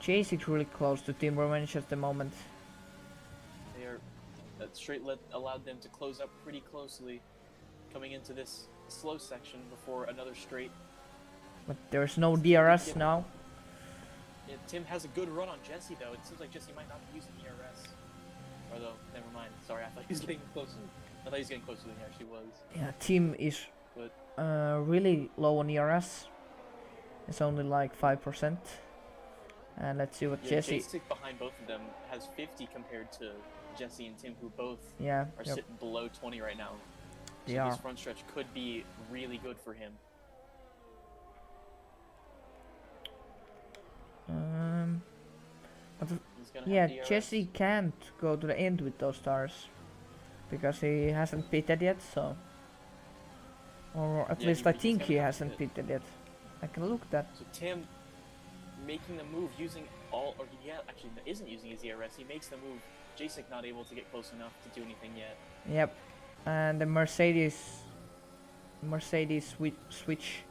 Jasek really close to Team Revenge at the moment. They are that straight allowed them to close up pretty closely, coming into this slow section before another straight. But there's no DRS now. Yeah, Tim has a good run on Jesse though. It seems like Jesse might not be using ERS. Although, never mind. Sorry, I thought he was getting closer. I thought he was getting closer than he actually was. Yeah, Team is But really low on ERS. It's only like 5%. And let's see what yeah, Jesse. Jasek behind both of them has 50 compared to Jesse and Tim, who both Yeah, are sitting below 20 right now. they So are. this front stretch could be really good for him. But He's gonna yeah, have DRS. Jesse can't go to the end with those tires because he hasn't pitted yet. So, or at Yeah, least I he's think gonna he have to hasn't pit. pitted yet. I can look that. So Tim making the move using actually isn't using his ERS. He makes the move. Jasek not able to get close enough to do anything yet. Yep, and the Mercedes switch.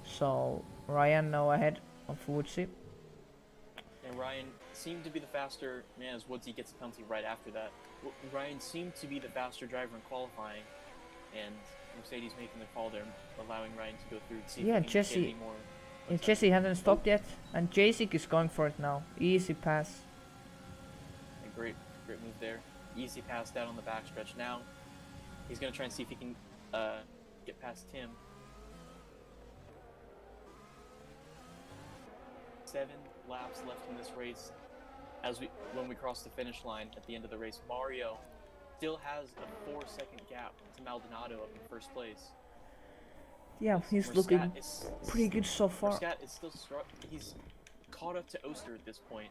So Ryan now ahead of Woodsy. And Ryan seemed to be the faster man as Woodsy gets a penalty right after that. Ryan seemed to be the faster driver in qualifying, and Mercedes making the call there, allowing Ryan to go through and see Yeah, if he can Jesse- get any more. And Jesse hasn't stopped yet, and Jasek is going for it now. Easy pass. A great move there. Easy pass down on the backstretch. Now he's going to try and see if he can get past Tim. 7 laps left in this race. When we cross the finish line at the end of the race, Mario still has a 4-second gap to Maldonado up in first place. Yeah, he's Muscat looking is pretty good so far. Muscat is still he's caught up to Oster at this point,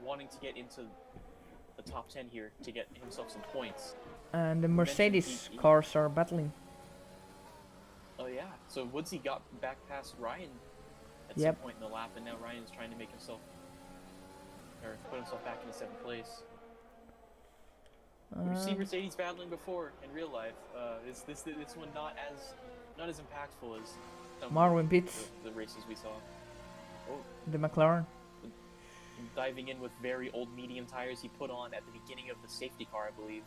wanting to get into the top 10 here to get himself some points. And the Mercedes he- cars are battling. Oh yeah, so Woodsy got back past Ryan at some Yep. point in the lap, and now Ryan's trying to make himself or put himself back into 7th place. We've seen Mercedes battling before in real life. Is this one not as impactful as some Marwin of pits the races we saw? Oh, the McLaren. diving in with very old medium tires he put on at the beginning of the safety car, I believe.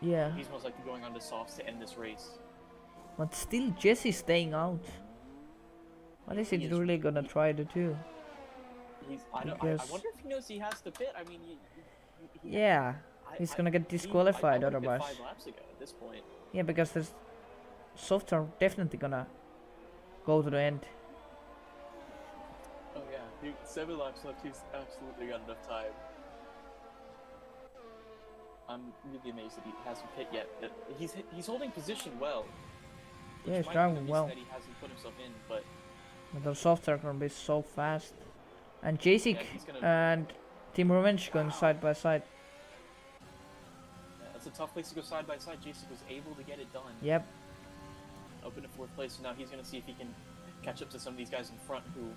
Yeah, He's most likely going on to softs to end this race. but still Jesse staying out. What is He he is- really gonna try to do? I Because- wonder if he knows he has to pit. I mean, Yeah, he's gonna get disqualified I would've been otherwise. 5 laps ago at this point. Yeah, because the softs are definitely gonna go to the end. Oh yeah, 7 laps left. He's absolutely got enough time. I'm really amazed that he hasn't hit yet. That he's holding position well. Yeah, he's Which might be the driving reason well. that he hasn't put himself in, but But those softs are gonna be so fast. And Jacek yeah, he's gonna. and Team Revenge going Wow. side by side. Yeah, that's a tough place to go side by side. Jason was able to get it done. Yep. Open to fourth place, so now he's gonna see if he can catch up to some of these guys in front who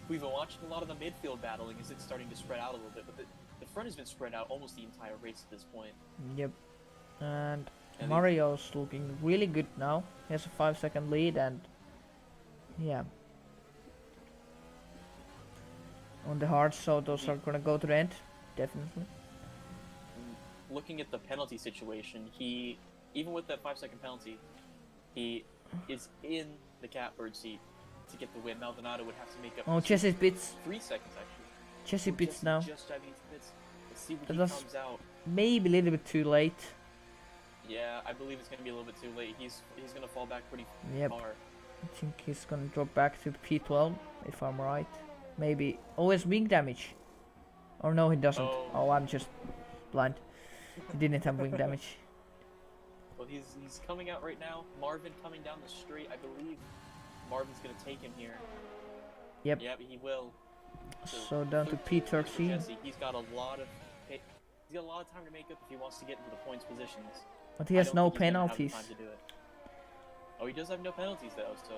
we've been watching a lot of the midfield battling as it's starting to spread out a little bit, but the front has been spread out almost the entire race at this point. Yep. And And Mario's looking really good now. He has a 5-second lead and yeah. On the hard, so those are gonna go to the end, definitely. Looking at the penalty situation, he, even with that 5-second penalty, he is in the catbird seat to get the win. Maldonado would have to make up Oh, Jesse Bits. 3 seconds actually. Jesse Bits now. Just driving into pits. Let's see what That he was- comes out. Maybe a little bit too late. Yeah, I believe it's gonna be a little bit too late. He's gonna fall back pretty Yep. far. I think he's gonna drop back to P12, if I'm right. Maybe. Oh, it's wing damage. Or no, he doesn't. Oh. Oh, I'm just blind. He didn't have wing damage. Well, he's coming out right now. Marvin coming down the straight. I believe Marvin's gonna take him here. Yep. Yep, he will. So down to 13 for P13. Jesse. He's got a lot of time to make up if he wants to get into the points positions. But he I has don't no think he's gonna have the penalties. time to do it. Oh, he does have no penalties though, so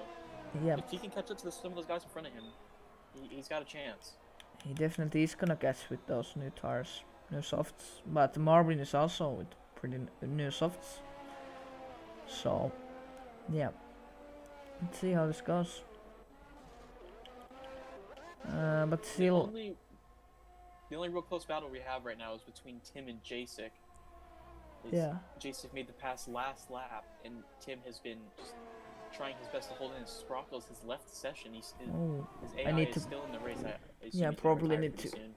Yeah, if he can catch up to some of those guys in front of him, he's got a chance. he definitely is gonna catch with those new tires, new softs. But Marvin is also with pretty new softs. So, yeah. Let's see how this goes. But still, The only real close battle we have right now is between Tim and Jacek. yeah. Jacek made the pass last lap, and Tim has been just trying his best to hold in. Sprockles has left the session. His Oh, AI need is to- still in the race. I assume Yeah, he's gonna probably retire need pretty to- soon.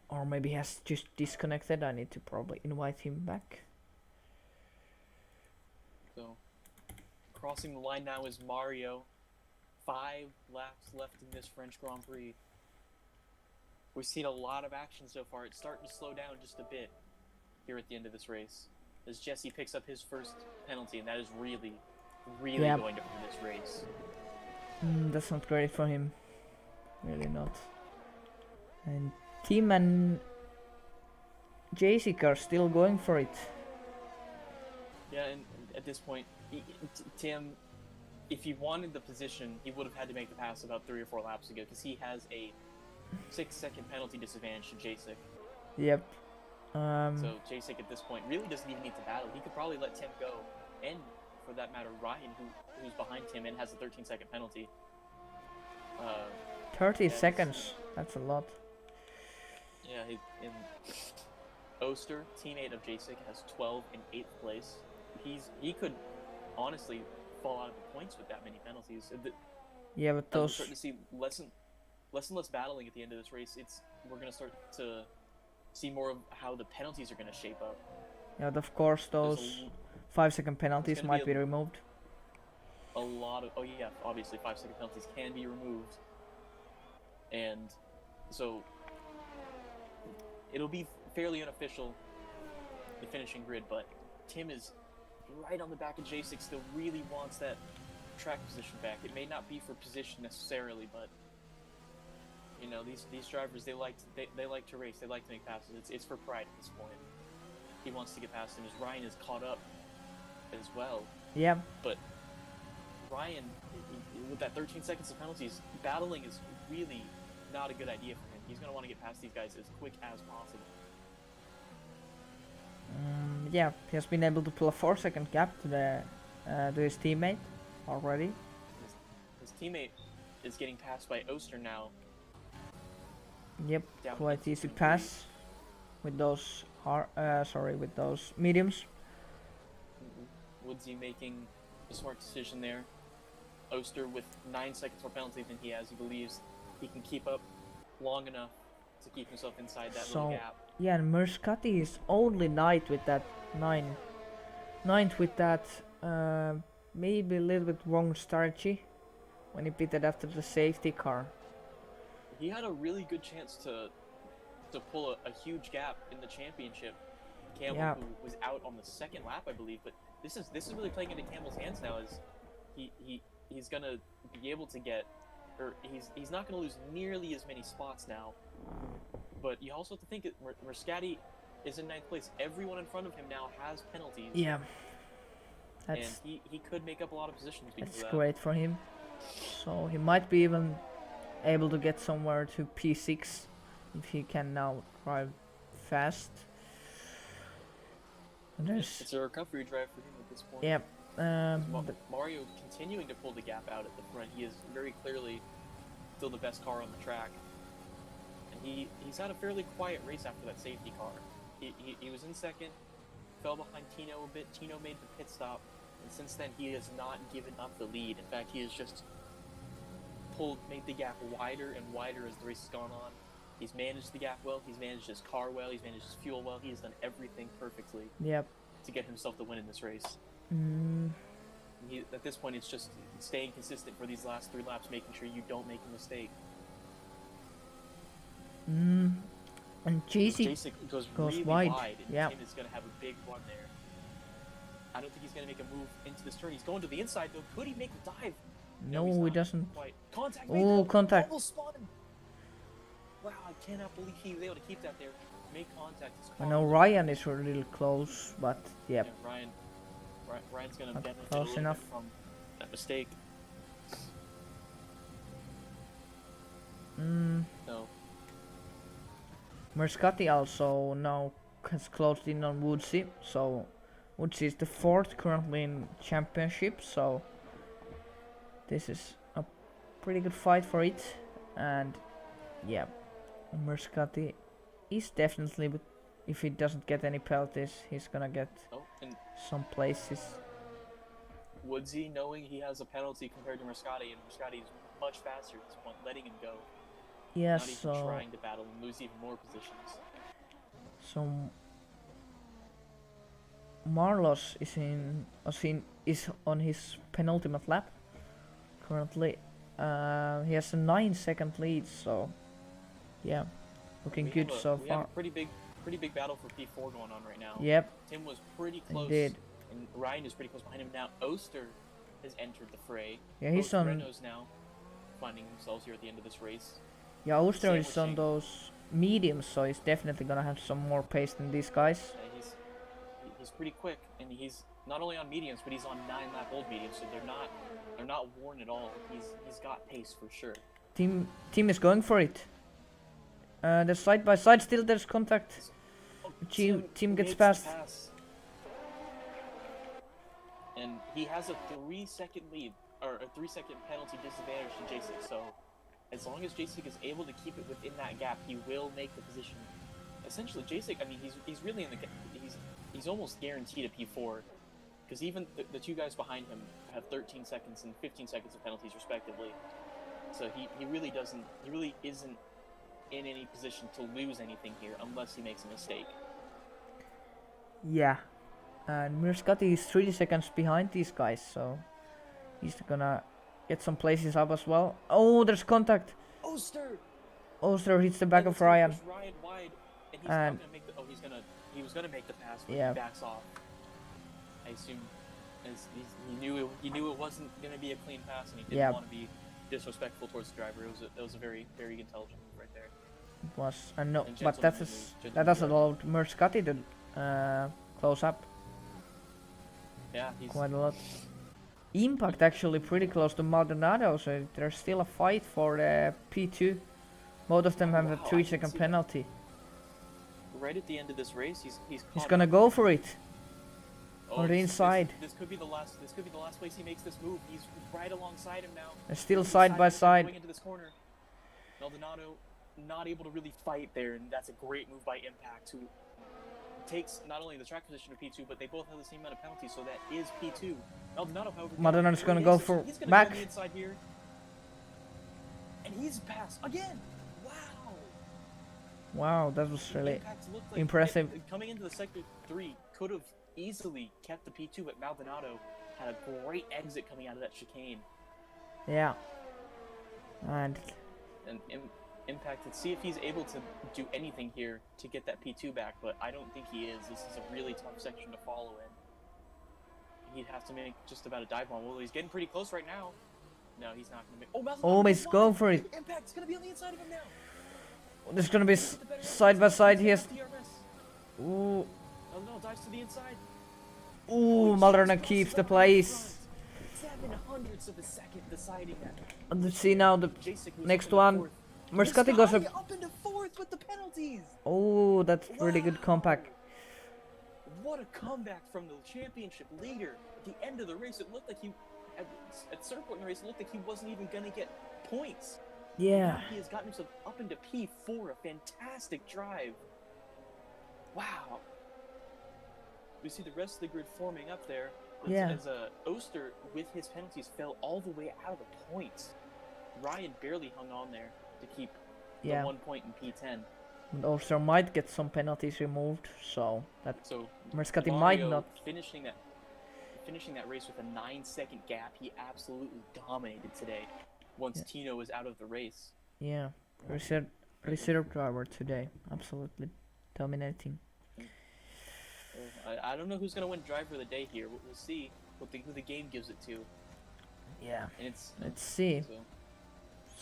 or maybe he has just disconnected. I need to probably invite him back. So, crossing the line now is Mario. 5 laps left in this French Grand Prix. We've seen a lot of action so far. It's starting to slow down just a bit here at the end of this race. As Jesse picks up his first penalty, and that is really Yeah. going to win this race. That's not great for him. Really not. And Tim and Jacek are still going for it. Yeah, and at this point, Tim, if he wanted the position, he would have had to make the pass about 3 or 4 laps ago, because he has a 6-second penalty disadvantage to Jacek. Yep. So Jacek at this point really doesn't even need to battle. He could probably let Tim go, and for that matter, Ryan, who's behind Tim and has a 13-second penalty. 30 yes. seconds. That's a lot. Yeah, in Oster, teammate of Jacek, has 12 in 8th place. He could honestly fall out of the points with that many penalties. Yeah, but We're those. starting to see less and less battling at the end of this race. We're gonna start to see more of how the penalties are gonna shape up. Yeah, but of course, There's those 5-second penalties gonna might be be removed. a lot of obviously 5-second penalties can be removed, and so it'll be fairly unofficial, the finishing grid. But Tim is right on the back of Jacek, still really wants that track position back. It may not be for position necessarily, but you know, these drivers, they like to race, they like to make passes. It's for pride at this point. He wants to get past him as Ryan is caught up as well. Yeah, But Ryan, with that 13 seconds of penalties, battling is really not a good idea for him. He's going to want to get past these guys as quick as possible. yeah, he has been able to pull a 4-second gap to his teammate already. His teammate is getting passed by Oster now. Yep, Down quite into easy P3. pass with those with those mediums. Woodsy making a smart decision there. Oster with 9 seconds more penalty than he has. He believes he can keep up long enough to keep himself inside that little So- gap. Yeah, and Merskati is only ninth with that ninth with that maybe a little bit wrong strategy when he pitted after the safety car. He had a really good chance to pull a huge gap in the championship, Campbell, Yeah. who was out on the second lap, I believe. But this is really playing into Campbell's hands now. As he's gonna be able to get, or he's not gonna lose nearly as many spots now. But you also have to think that Muscati is in 9th place. Everyone in front of him now has penalties. Yeah. And That's he could make up a lot of positions because that's of that. great for him. So he might be even able to get somewhere to P6 if he can now drive fast. And there's It's a recovery drive for him at this point. yep. Mario continuing to pull the gap out at the front. He is very clearly still the best car on the track. And he's had a fairly quiet race after that safety car. He was in second, fell behind Tino a bit. Tino made the pit stop, and since then he has not given up the lead. In fact, he has just made the gap wider and wider as the race has gone on. He's managed the gap well, he's managed his car well, he's managed his fuel well, he has done everything perfectly Yep. to get himself the win in this race. At this point, it's just staying consistent for these last 3 laps, making sure you don't make a mistake. And Jasek goes really wide. and Yeah. Tim is going to have a big run there. I don't think he's going to make a move into this turn. He's going to the inside, though. Could he make the dive? No, he's he not doesn't. quite. Contact. Oh, right there. contact. Almost spun. Wow, I cannot believe he was able to keep that there. Make contact. His I car know was- Ryan is a little close, but yep. Yeah, Ryan's going to Not benefit a close little enough. bit from that mistake. So, Muscati also now has closed in on Woodsy, so Woodsy is the 4th currently in championship, so this is a pretty good fight for it. And yeah, Muscati is definitely, but if he doesn't get any penalties, he's gonna get and some places. Woodsy, knowing he has a penalty compared to Muscati, and Muscati is much faster at this point, letting him go. Yeah, Not even so trying to battle and lose even more positions. Marlos is on his penultimate lap currently. He has a 9-second lead, so yeah, looking We good have a- so we have far. a pretty big battle for P4 going on right now. Yep, Tim was pretty close, indeed. and Ryan is pretty close behind him now. Oster has entered the fray. Yeah, he's Both on. Renaults now finding themselves here at the end of this race. Yeah, Oster is on sandwiching. those mediums, so he's definitely gonna have some more pace than these guys. He's pretty quick, and he's not only on mediums, but he's on 9-lap-old mediums, so they're not worn at all. He's got pace for sure. Team is going for it. The side by side, still there's contact. Oh, Tim gets makes the past. pass. And he has a 3-second lead, or a 3-second penalty disadvantage to Jasek. So, as long as Jasek is able to keep it within that gap, he will make the position. Essentially, Jasek, I mean, he's really in the he's almost guaranteed a P4, because even the 2 guys behind him have 13 seconds and 15 seconds of penalties respectively. So he really isn't in any position to lose anything here unless he makes a mistake. Yeah, and Muscati is 3 seconds behind these guys, so he's gonna get some places up as well. Oh, there's contact. Oster hits the back of Ryan. Ryan wide, and he's And- not gonna make the. Oh, he was gonna make the pass, but Yeah. he backs off. I assume, as he knew it wasn't gonna be a clean pass, and he didn't Yeah. want to be disrespectful towards the driver. It was a very intelligent move right there. It was, no, And but that has allowed Muscati to close up Yeah, he's quite a lot. Impact actually pretty close to Maldonado, so there's still a fight for the P2. Both of them have Wow, a I 3-second didn't see that. penalty. right at the end of this race. He's He's caught gonna up. go for it. Oh, on the inside. This could be the last. This could be the last place he makes this move. He's right alongside him now. They're still He's side by going side. into this corner. Maldonado not able to really fight there, and that's a great move by Impact, who takes not only the track position of P2, but they both have the same amount of penalties, so that is P2. Maldonado, however, Maldonado's gonna he go is- for he's gonna back. Go on the inside here, and he's passed again. Wow. Wow, that was really Impact looked like impressive. coming into the sector 3 could have easily kept the P2, but Maldonado had a great exit coming out of that chicane. yeah. And And Impact to see if he's able to do anything here to get that P2 back, but I don't think he is. This is a really tough section to follow in. He'd have to make just about a dive bomb. Well, he's getting pretty close right now. No, he's not going to make... Oh, Maldonado! Oh, he's going for it. Impact's going to be on the inside of him now. There's gonna be side by side here. Ooh. No, dives to the inside. Ooh, Maldonado keeps the place. 7/100ths of a second deciding that. And let's see now the Jacek was next up into one. fourth. Merskati goes up. Up into fourth with the penalties. Oh, that's really good comeback. What a comeback from the championship leader. At the end of the race, it looked like he, at certain point in the race, it looked like he wasn't even going to get points. Yeah. He has gotten himself up into P4, a fantastic drive. Wow. We see the rest of the grid forming up there. Yeah. As Oster, with his penalties, fell all the way out of the points. Ryan barely hung on there to keep the 1 point in P10. And also might get some penalties removed, so that So Merskati Mario might not. finishing that race with a 9-second gap. He absolutely dominated today. Once Tino was out of the race. Yeah, reserve driver today, absolutely dominating. I don't know who's gonna win driver of the day here. We'll see who the game gives it to. Yeah. And it's Let's see. so.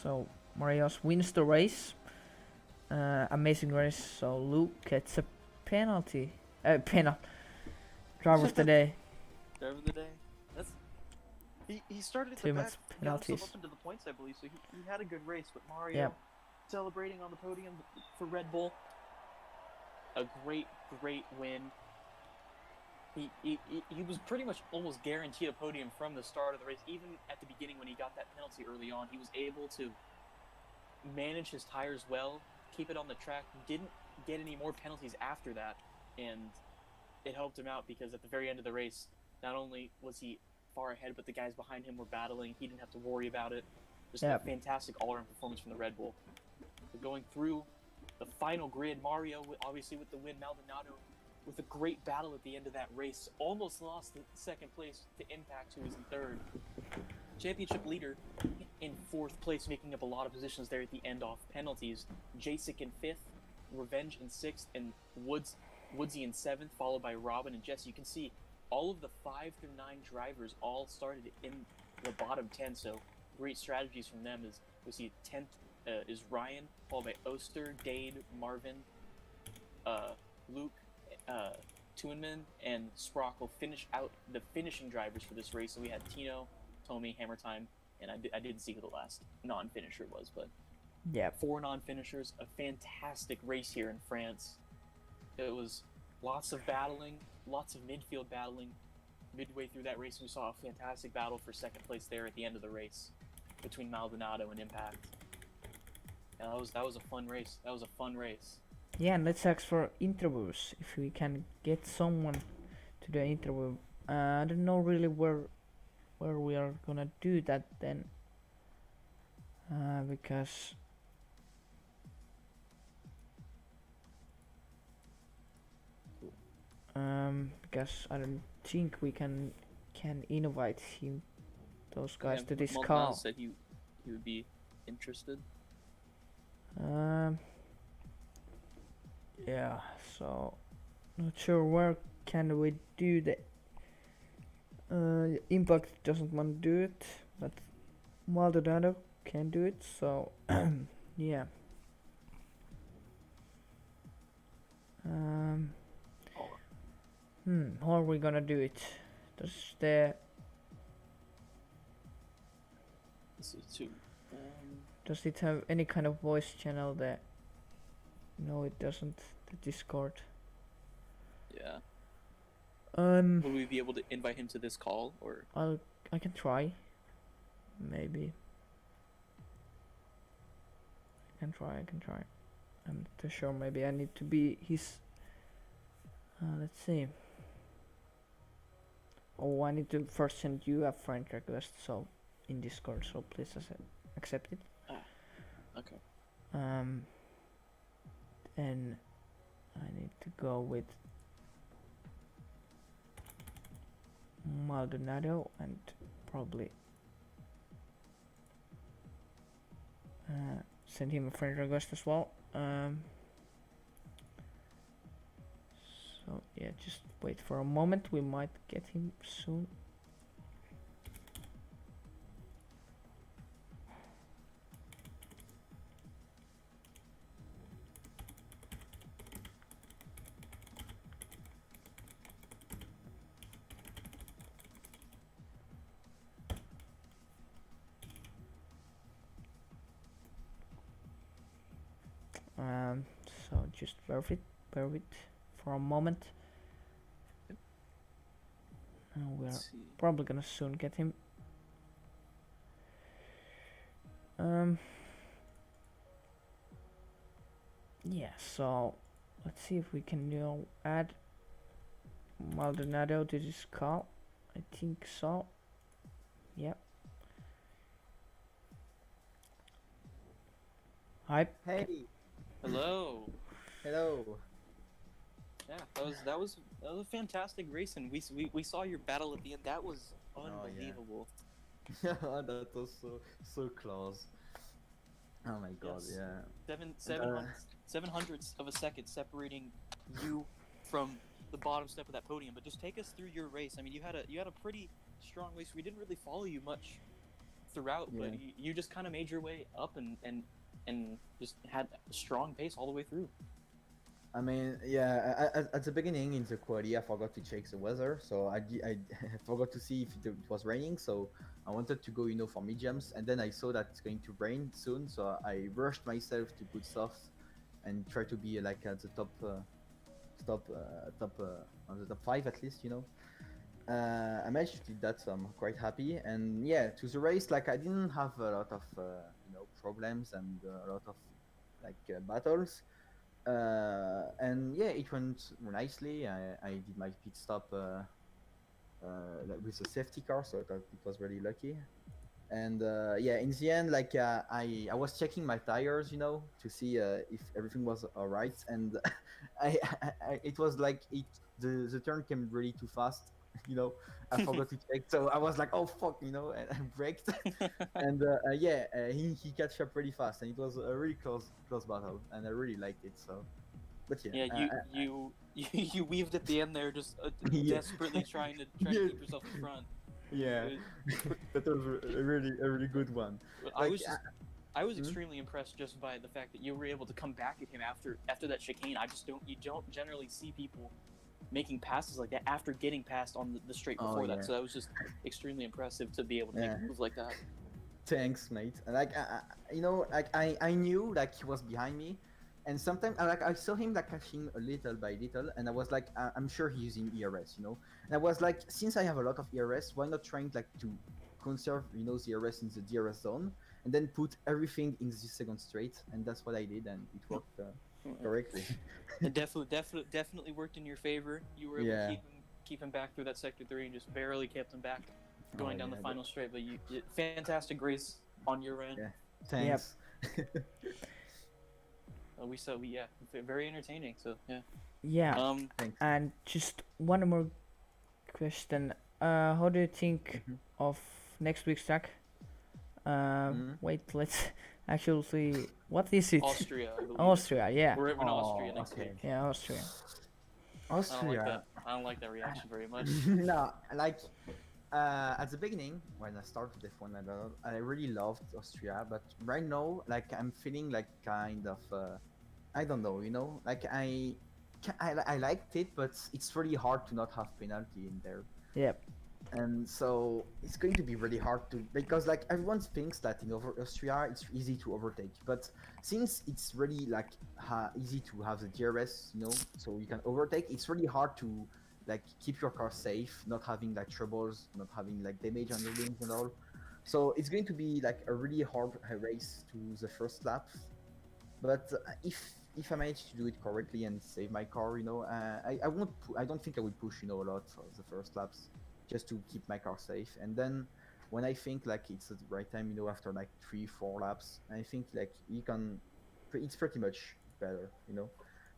So Marios wins the race. Amazing race. So Luke gets a penalty. Driver of the day. Driver of the day. That's he started at Too the much back, got penalties. himself up into the points, I believe. So he had a good race, but Mario celebrating on the podium for Red Bull. A great win. He was pretty much almost guaranteed a podium from the start of the race. Even at the beginning when he got that penalty early on, he was able to manage his tires well, keep it on the track, didn't get any more penalties after that, and it helped him out because at the very end of the race, not only was he far ahead, but the guys behind him were battling. He didn't have to worry about it. Just a fantastic all-around performance from the Red Bull. So going through the final grid, Mario, obviously with the win, Maldonado with a great battle at the end of that race, almost lost the second place to Impact, who was in third. Championship leader in fourth place, making up a lot of positions there at the end off penalties. Jacek in fifth, Revenge in sixth, and Woodsy in seventh, followed by Robin and Jesse. You can see all of the 5 through 9 drivers all started in the bottom 10, so great strategies from them. As we see 10th is Ryan, followed by Oster, Dade, Marvin, Luke, Tuinman, and Sprockle finish out the finishing drivers for this race. So we had Tino, Tommy, Hammer Time, and I didn't see who the last non-finisher was, but 4 non-finishers. A fantastic race here in France. It was lots of battling, lots of midfield battling. Midway through that race, we saw a fantastic battle for second place there at the end of the race between Maldonado and Impact. And that was a fun race. That was a fun race. Yeah, and let's ask for interviews if we can get someone to the interview. I don't know really where we are gonna do that then, because I don't think we can invite those guys to this call. Said he would be interested. Yeah, so not sure where can we do the Impact doesn't want to do it, but Maldonado can do it, so yeah. How are we gonna do it? Does it have any kind of voice channel there? No, it doesn't. The Discord. Yeah. Will we be able to invite him to this call, or? I can try. Maybe. I can try. I'm not too sure. Maybe I need to be his. Let's see. Oh, I need to first send you a friend request, so in Discord. So please accept it. Okay. And I need to go with Maldonado and probably send him a friend request as well. So yeah, just wait for a moment. We might get him soon. So just bear with for a moment. We're Let's see. probably gonna soon get him. Yeah, so let's see if we can add Maldonado to this call. I think so. Yep. Hype. Hey, Hello. hello. Yeah, that was a fantastic race, and we saw your battle at the end. That was Oh, yeah. unbelievable. That was so close. Oh my god, Yes. yeah. Seven hundredths of a second separating you from the bottom step of that podium. But just take us through your race. I mean, you had a pretty strong race. We didn't really follow you much throughout, but Yeah. you just kind of made your way up and just had a strong pace all the way through. I mean, yeah, at the beginning in the quali, I forgot to check the weather, so I forgot to see if it was raining, so I wanted to go, for mid-jumps, and then I saw that it's going to rain soon, so I rushed myself to put softs and try to be like at the on the top 5 at least, I managed to do that, so I'm quite happy. And yeah, to the race, like I didn't have a lot of problems and a lot of battles. And yeah, it went nicely. I did my pit stop like with a safety car, so that it was really lucky. And yeah, in the end, like I was checking my tires, to see if everything was all right. And it was like the turn came really too fast. I forgot to check, so I was like, oh fuck, and I braked. And yeah, he catch up really fast, and it was a really close battle, and I really liked it. So, but yeah, Yeah, you weaved at the end there, just Yeah. desperately trying to Yeah. keep yourself in front. yeah, It- that was a really good one. I Like, was I was Hmm? extremely impressed just by the fact that you were able to come back at him after that chicane. You don't generally see people making passes like that after getting passed on the straight Oh, before yeah. that. So that was just extremely impressive to be able to make Yeah. a move like that. Thanks, mate. And like, like I knew like he was behind me, and sometimes I saw him like catching a little by little, and I was like, I'm sure he's using ERS, And I was like, since I have a lot of ERS, why not trying like to conserve, the ERS in the DRS zone, and then put everything in the second straight, and that's what I did, and it worked correctly. It definitely worked in your favor. You were able Yeah. to keep him back through that sector 3 and just barely kept him back going down yeah, the final straight. But fantastic race on your end. Yeah. Thanks. Very entertaining. So yeah. Yeah. Thanks. And just one more question. How do you think Mhm. of next week's track? Mhm. Wait, let's actually see. What is it? Austria. I believe. Austria, yeah. We're in Austria next okay. week. Yeah, Austria. I don't like Austria. that. I don't like that reaction very much. No, like at the beginning when I started F1, I really loved Austria, but right now, like I'm feeling like kind of I don't know, like I liked it, but it's really hard to not have penalty in there. Yep. And so it's going to be really hard to, because like everyone thinks that in Austria it's easy to overtake, but since it's really like easy to have the DRS, so you can overtake, it's really hard to like keep your car safe, not having like troubles, not having like damage on the wings and all. So it's going to be like a really hard race to the first laps. But if I manage to do it correctly and save my car, I won't. I don't think I will push, a lot for the first laps, just to keep my car safe. And then when I think like it's the right time, after like 3-4 laps, I think like you can. It's pretty much better,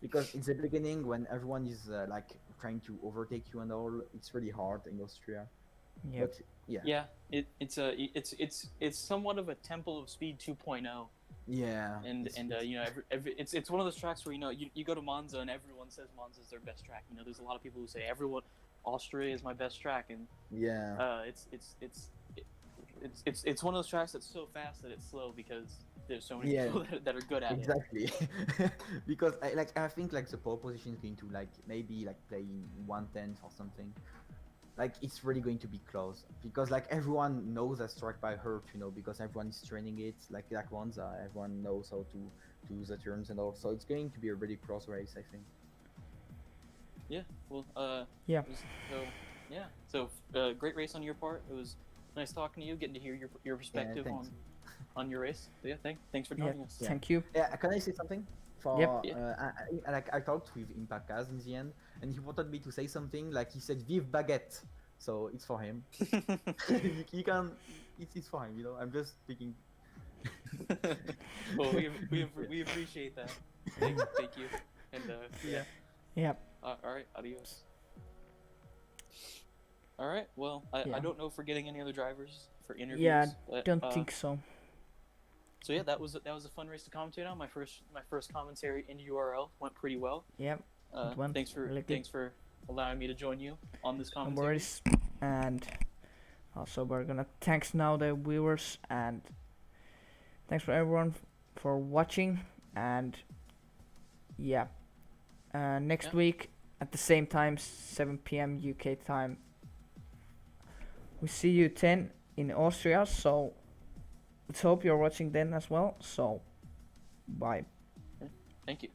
because in the beginning when everyone is like trying to overtake you and all, it's really hard in Austria. Yep. But Yeah. Yeah, it's somewhat of a Temple of Speed 2.0. Yeah. And it's- and you know it's one of those tracks where you go to Monza and everyone says Monza's their best track. You know, there's a lot of people who say Austria is my best track, and yeah. it's one of those tracks that's so fast that it's slow because there's so many Yeah. people that are good at it. Exactly. Because I think like the pole position is going to like maybe like play in 1/10 or something. Like it's really going to be close because like everyone knows that strike by hurt, you know, because everyone is training it. Like Monza, everyone knows how to do the turns and all. So it's going to be a really close race, I think. Yeah. Well. Yeah. So great race on your part. It was nice talking to you, getting to hear your perspective thanks. on your race. So yeah, thanks for Yeah. joining us. Yeah. Thank you. Yeah, can I say something? For Yep. Yeah. I talked with Impacaz in the end, and he wanted me to say something. Like he said, "Vive baguette." So it's for him. He can. It's for him. You know. I'm just speaking. Well, we appreciate that. Thank you. And yeah. Yeah. All right. Adios. All right. Well, Yeah. I don't know if we're getting any other drivers for interviews. Yeah, but, Don't think so. So yeah, that was a fun race to commentate on. My first commentary in URL went pretty well. Yep. It went Thanks really good. thanks for allowing me to join you on this No commentary. worries. And also we're gonna thanks now the viewers, and thanks for everyone for watching. And yeah, next Yeah. week at the same time, 7 p.m. UK time, we see you 10 in Austria. So let's hope you're watching then as well. So bye. Thank you.